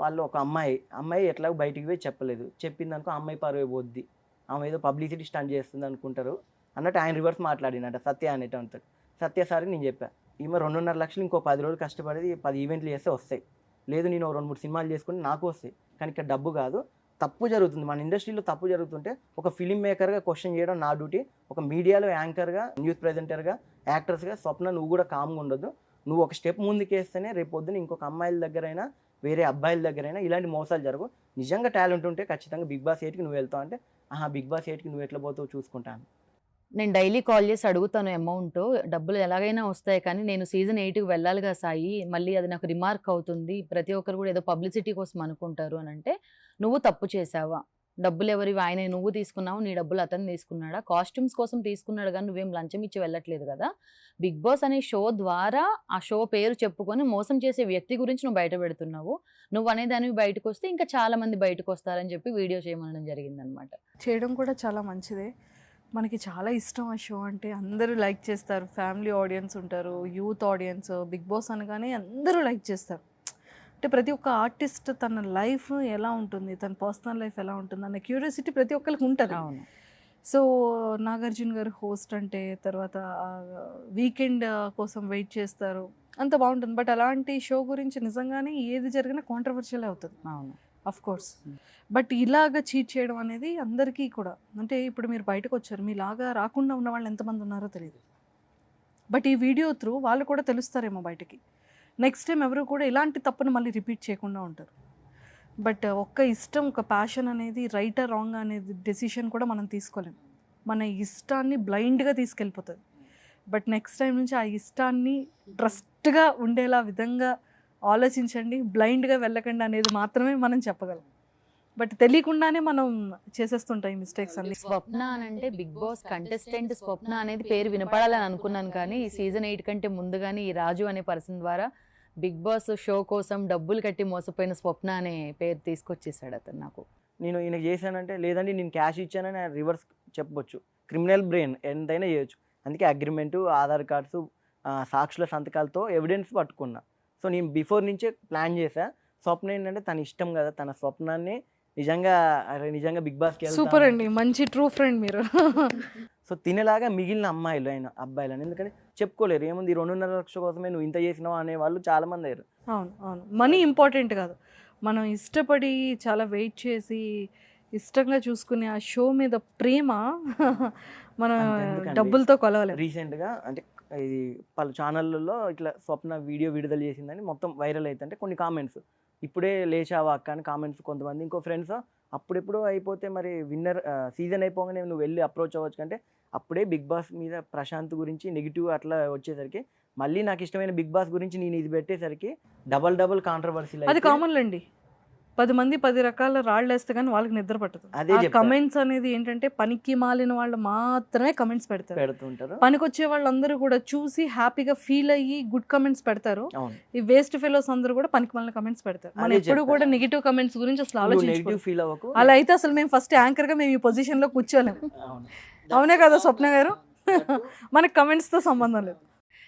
వాళ్ళు ఒక అమ్మాయి ఎట్లా బయటికి పోయి చెప్పలేదు, చెప్పిందనుకో అమ్మాయి పరువే పోద్ది, ఆమె ఏదో పబ్లిసిటీ స్టంట్ చేస్తుంది అనుకుంటారు అన్నట్టు ఆయన రివర్స్ మాట్లాడినట్ట సత్య అనేట అంటాడు. సత్య సార్ నేను చెప్పా, ఈమె 2.5 లక్షలు ఇంకో 10 రోజులు కష్టపడేది 10 ఈవెంట్లు చేస్తే వస్తాయి, లేదు నేను 2-3 సినిమాలు చేసుకుని నాకు వస్తాయి, కానీ ఇక్కడ డబ్బు కాదు, తప్పు జరుగుతుంది మన ఇండస్ట్రీలో. తప్పు జరుగుతుంటే ఒక ఫిలిం మేకర్గా క్వశ్చన్ చేయడం నా డ్యూటీ, ఒక మీడియాలో యాంకర్గా, న్యూస్ ప్రెజెంటర్గా, యాక్టర్స్గా స్వప్న నువ్వు కూడా కామ్గా ఉండొద్దు. నువ్వు ఒక స్టెప్ ముందుకేస్తేనే రేపు పొద్దున ఇంకొక అమ్మాయిల దగ్గరైనా వేరే అబ్బాయిల దగ్గరైనా ఇలాంటి మోసాలు జరగవు. నిజంగా టాలెంట్ ఉంటే ఖచ్చితంగా బిగ్ బాస్ 8కి నువ్వు వెళ్తావు అంటే, బిగ్ బాస్ 8కి నువ్వు ఎట్లా పోతావు చూసుకుంటాను. నేను డైలీ కాల్ చేసి అడుగుతాను అమౌంట్, డబ్బులు ఎలాగైనా వస్తాయి, కానీ నేను సీజన్ 8కి వెళ్ళాలిగా సాయి, మళ్ళీ అది నాకు రిమార్క్ అవుతుంది, ప్రతి ఒక్కరు కూడా ఏదో పబ్లిసిటీ కోసం అనుకుంటారు అని అంటే, నువ్వు తప్పు చేసావా, డబ్బులు ఎవరివి ఆయన నువ్వు తీసుకున్నావు, నీ డబ్బులు అతను తీసుకున్నాడా, కాస్ట్యూమ్స్ కోసం తీసుకున్నాడు కానీ నువ్వేం లంచం ఇచ్చి వెళ్ళట్లేదు కదా. బిగ్ బాస్ అనే షో ద్వారా ఆ షో పేరు చెప్పుకొని మోసం చేసే వ్యక్తి గురించి నువ్వు బయట పెడుతున్నావు. నువ్వు అనేదానివి బయటకు వస్తే ఇంకా చాలా మంది బయటకు వస్తారని చెప్పి వీడియో చేయమనడం జరిగిందనమాట. చేయడం కూడా చాలా మంచిదే. మనకి చాలా ఇష్టం ఆ షో అంటే, అందరూ లైక్ చేస్తారు. ఫ్యామిలీ ఆడియన్స్ ఉంటారు, యూత్ ఆడియన్స్. బిగ్ బాస్ అనగానే అందరూ లైక్ చేస్తారు. అంటే ప్రతి ఒక్క ఆర్టిస్ట్ తన లైఫ్ ఎలా ఉంటుంది, తన పర్సనల్ లైఫ్ ఎలా ఉంటుంది అన్న క్యూరియాసిటీ ప్రతి ఒక్కరికి ఉంటుంది. అవును. సో నాగార్జున గారు హోస్ట్ అంటే, తర్వాత వీకెండ్ కోసం వెయిట్ చేస్తారు, అంత బాగుంటుంది. బట్ అలాంటి షో గురించి నిజంగానే ఏది జరిగినా కాంట్రవర్షియల్ అవుతుంది, అవును. Of course. బట్ ఇలాగ చీట్ చేయడం అనేది అందరికీ కూడా, అంటే ఇప్పుడు మీరు బయటకు వచ్చారు, మీలాగా రాకుండా ఉన్న వాళ్ళు ఎంతమంది ఉన్నారో తెలియదు. బట్ ఈ వీడియో త్రూ వాళ్ళు కూడా తెలుస్తారేమో బయటకి. నెక్స్ట్ టైం ఎవరు కూడా ఇలాంటి తప్పును మళ్ళీ రిపీట్ చేయకుండా ఉంటారు. బట్ ఒక్క ఇష్టం, ఒక ప్యాషన్ అనేది రైట్ ఆర్ రాంగ్ అనేది డెసిషన్ కూడా మనం తీసుకోలేం. మన ఇష్టాన్ని బ్లైండ్గా తీసుకెళ్ళిపోతుంది. బట్ నెక్స్ట్ టైం నుంచి ఆ ఇష్టాన్ని ట్రస్ట్గా ఉండేలా విధంగా ఆలోచించండి, బ్లైండ్గా వెళ్ళకండి అనేది మాత్రమే మనం చెప్పగలం. బట్ తెలియకుండానే మనం చేసేస్తుంటాం ఈ మిస్టేక్స్ అన్ని. స్వప్న అని అంటే బిగ్ బాస్ కంటెస్టెంట్ స్వప్న అనేది పేరు వినపడాలని అనుకున్నాను, కానీ సీజన్ 8 కంటే ముందుగానే ఈ రాజు అనే పర్సన్ ద్వారా బిగ్ బాస్ షో కోసం డబ్బులు కట్టి మోసపోయిన స్వప్న అనే పేరు తీసుకొచ్చేసాడు అతను నాకు. నేను ఈయనకి చేశానంటే, లేదండి నేను క్యాష్ ఇచ్చానని రివర్స్ చెప్పొచ్చు. క్రిమినల్ బ్రెయిన్ ఎంతైనా చేయొచ్చు. అందుకే అగ్రిమెంటు, ఆధార్ కార్డ్స్, సాక్షుల సంతకాలతో ఎవిడెన్స్ పట్టుకున్నా. సో నేను బిఫోర్ నుంచే ప్లాన్ చేశా. స్వప్న ఏంటంటే తన ఇష్టం కదా, తన స్వప్నాన్ని నిజంగా బిగ్ బాస్కి సూపర్ అండి, మంచి ట్రూ ఫ్రెండ్ మీరు. సో తినేలాగా మిగిలిన అబ్బాయిలు ఎందుకంటే చెప్పుకోలేరు, ఏముంది 2.5 లక్షల కోసమే నువ్వు ఇంత చేసినావు అనే వాళ్ళు చాలా మంది అయ్యారు. అవును అవును, మనీ ఇంపార్టెంట్ కాదు. మనం ఇష్టపడి చాలా వెయిట్ చేసి ఇష్టంగా చూసుకునే ఆ షో మీద ప్రేమ మన డబ్బులతో కొలవలేదు. రీసెంట్గా అంటే ఇది పలు ఛానళ్ళలో ఇట్లా స్వప్న వీడియో విడుదల చేసిందని మొత్తం వైరల్ అవుతుంటే కొన్ని కామెంట్స్, ఇప్పుడే లేచావా అక్క అని కామెంట్స్. కొంతమంది ఇంకో ఫ్రెండ్స్, అప్పుడెప్పుడు అయిపోతే మరి విన్నర్ సీజన్ అయిపోగానే నువ్వు వెళ్ళి అప్రోచ్ అవ్వచ్చు కంటే, అప్పుడే బిగ్ బాస్ మీద ప్రశాంత్ గురించి నెగిటివ్ అట్లా వచ్చేసరికి మళ్ళీ నాకు ఇష్టమైన బిగ్ బాస్ గురించి నేను ఇది పెట్టేసరికి డబల్ కాంట్రవర్సీ. అది కామన్ లేండి, 10 మంది 10 రకాల రాళ్ళు వేస్తే కానీ వాళ్ళకి నిద్ర పట్టదు. అదే కమెంట్స్ అనేది ఏంటంటే పనికి మాలిన వాళ్ళు మాత్రమే కమెంట్స్ పెడుతుంటారు. పనికొచ్చే వాళ్ళందరూ కూడా చూసి హ్యాపీగా ఫీల్ అయ్యి గుడ్ కమెంట్స్ పెడతారు. ఈ వేస్ట్ ఫెలోస్ అందరూ కూడా పనికి మాలిన కమెంట్స్ పెడతారు. మనం ఎప్పుడు కూడా నెగిటివ్ కమెంట్స్ గురించి అసలు ఆలోచించుకోవాలి. అలా అయితే అసలు మేము ఫస్ట్ యాంకర్ గా మేము ఈ పొజిషన్ లో కూర్చోలేము. అవునే కదా స్వప్న గారు? మనకి కమెంట్స్ తో సంబంధం లేదు.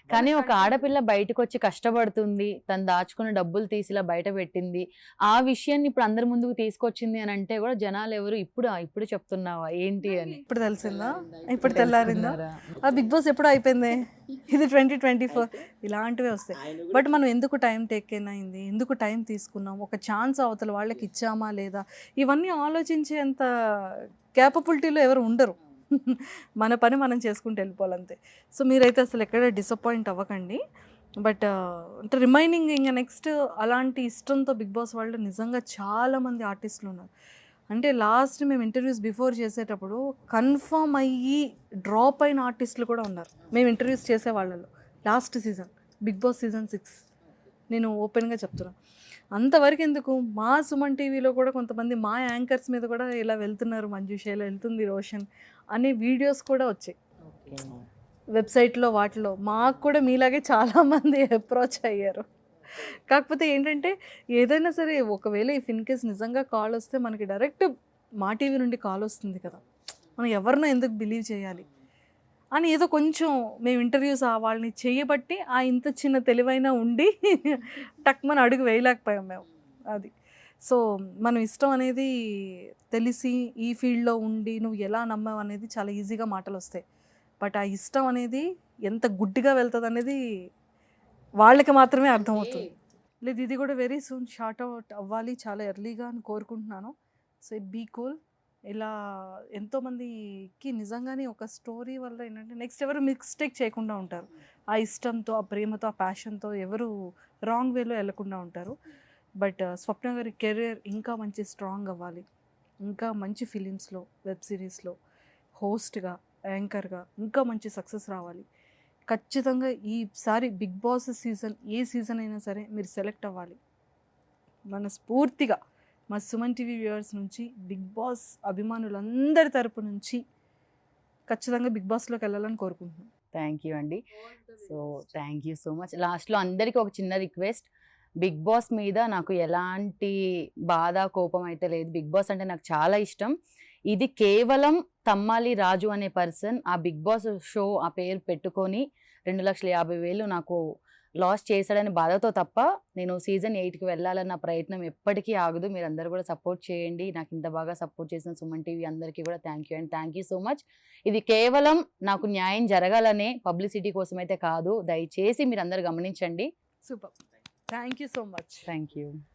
కానీ ఒక ఆడపిల్ల బయటకు వచ్చి కష్టపడుతుంది, తను దాచుకున్న డబ్బులు తీసిలా బయట పెట్టింది, ఆ విషయాన్ని ఇప్పుడు అందరి ముందుకు తీసుకొచ్చింది అని అంటే కూడా జనాలు ఎవరు ఇప్పుడు చెప్తున్నావా ఏంటి అని. ఇప్పుడు తెలిసిందా? ఇప్పుడు తెల్లారిందా? ఆ బిగ్ బాస్ ఎప్పుడు అయిపోయింది, ఇది 2024. ఇలాంటివే వస్తాయి. బట్ మనం ఎందుకు టైం టేకెన్ అయింది, ఎందుకు టైం తీసుకున్నాం, ఒక ఛాన్స్ అవతల వాళ్ళకి ఇచ్చామా లేదా, ఇవన్నీ ఆలోచించేంత క్యాపబిలిటీలో ఎవరు ఉండరు. మన పని మనం చేసుకుంటూ వెళ్ళిపోవాలంతే. సో మీరైతే అసలు ఎక్కడ డిసప్పాయింట్ అవ్వకండి. బట్ అంటే రిమైనింగ్ ఇంకా నెక్స్ట్ అలాంటి ఇష్టంతో బిగ్ బాస్ వాళ్ళు నిజంగా చాలామంది ఆర్టిస్టులు ఉన్నారు. అంటే లాస్ట్ మేము ఇంటర్వ్యూస్ బిఫోర్ చేసేటప్పుడు కన్ఫర్మ్ అయ్యి డ్రాప్ అయిన ఆర్టిస్టులు కూడా ఉన్నారు మేము ఇంటర్వ్యూస్ చేసే వాళ్ళలో. Last season Bigg Boss season 6 నేను ఓపెన్గా చెప్తున్నాను. అంతవరకు ఎందుకు, మా సుమన్ టీవీలో కూడా కొంతమంది మా యాంకర్స్ మీద కూడా ఇలా వెళ్తున్నారు, మంజుష ఇలా వెళ్తుంది, రోషన్ అనే వీడియోస్ కూడా వచ్చాయి వెబ్సైట్లో. వాటిలో మాకు కూడా మీలాగే చాలామంది అప్రోచ్ అయ్యారు. కాకపోతే ఏంటంటే ఏదైనా సరే ఒకవేళ ఇఫ్ ఇన్ కేస్ నిజంగా కాల్ వస్తే మనకి డైరెక్ట్ మా టీవీ నుండి కాల్ వస్తుంది కదా, మనం ఎవరినో ఎందుకు బిలీవ్ చేయాలి అని ఏదో కొంచెం మేము ఇంటర్వ్యూస్ వాళ్ళని చేయబట్టి ఆ ఇంత చిన్న తెలివైన ఉండి టక్మని అడుగు వేయలేకపోయాం మేము. అది సో మనం ఇష్టం అనేది తెలిసి ఈ ఫీల్డ్లో ఉండి నువ్వు ఎలా నమ్మావు అనేది చాలా ఈజీగా మాటలు వస్తాయి. బట్ ఆ ఇష్టం అనేది ఎంత గుడ్డిగా వెళ్తుంది అనేది వాళ్ళకి మాత్రమే అర్థమవుతుంది. లేదు ఇది కూడా వెరీ సూన్ షార్ట్ అవుట్ అవ్వాలి చాలా ఎర్లీగా అని కోరుకుంటున్నాను. So be cool. ఇలా ఎంతోమందికి నిజంగానే ఒక స్టోరీ వల్ల ఏంటంటే నెక్స్ట్ ఎవరు మిస్టేక్ చేయకుండా ఉంటారు. ఆ ఇష్టంతో, ఆ ప్రేమతో, ఆ ప్యాషన్తో ఎవరు రాంగ్ వేలో వెళ్ళకుండా ఉంటారు. బట్ స్వప్న గారి కెరీర్ ఇంకా మంచి స్ట్రాంగ్ అవ్వాలి, ఇంకా మంచి ఫిలిమ్స్లో, వెబ్ సిరీస్లో హోస్ట్గా, యాంకర్గా ఇంకా మంచి సక్సెస్ రావాలి. ఖచ్చితంగా ఈసారి బిగ్ బాస్ సీజన్ ఏ సీజన్ అయినా సరే మీరు సెలెక్ట్ అవ్వాలి. మనస్ఫూర్తిగా మా సుమన్ టీవీ వ్యూవర్స్ నుంచి, బిగ్ బాస్ అభిమానులందరి తరపు నుంచి ఖచ్చితంగా బిగ్ బాస్లోకి వెళ్ళాలని కోరుకుంటున్నాను. థ్యాంక్ యూ అండి. So thank you so much. లాస్ట్లో అందరికీ ఒక చిన్న రిక్వెస్ట్, బిగ్ బాస్ మీద నాకు ఎలాంటి బాధ కోపం అయితే లేదు. బిగ్ బాస్ అంటే నాకు చాలా ఇష్టం. ఇది కేవలం తమ్మాలి రాజు అనే పర్సన్ ఆ బిగ్ బాస్ షో ఆ పేరు పెట్టుకొని 2,50,000 నాకు లాస్ చేశాడని బాధతో తప్ప నేను సీజన్ 8కి వెళ్ళాలన్న ప్రయత్నం ఎప్పటికీ ఆగదు. మీరు అందరూ కూడా సపోర్ట్ చేయండి. నాకు ఇంత బాగా సపోర్ట్ చేసిన సుమన్ టీవీ అందరికీ కూడా thank you and thank you so much. ఇది కేవలం నాకు న్యాయం జరగాలనే, పబ్లిసిటీ కోసం అయితే కాదు. దయచేసి మీరు అందరు గమనించండి. Super, thank you so much. Thank you.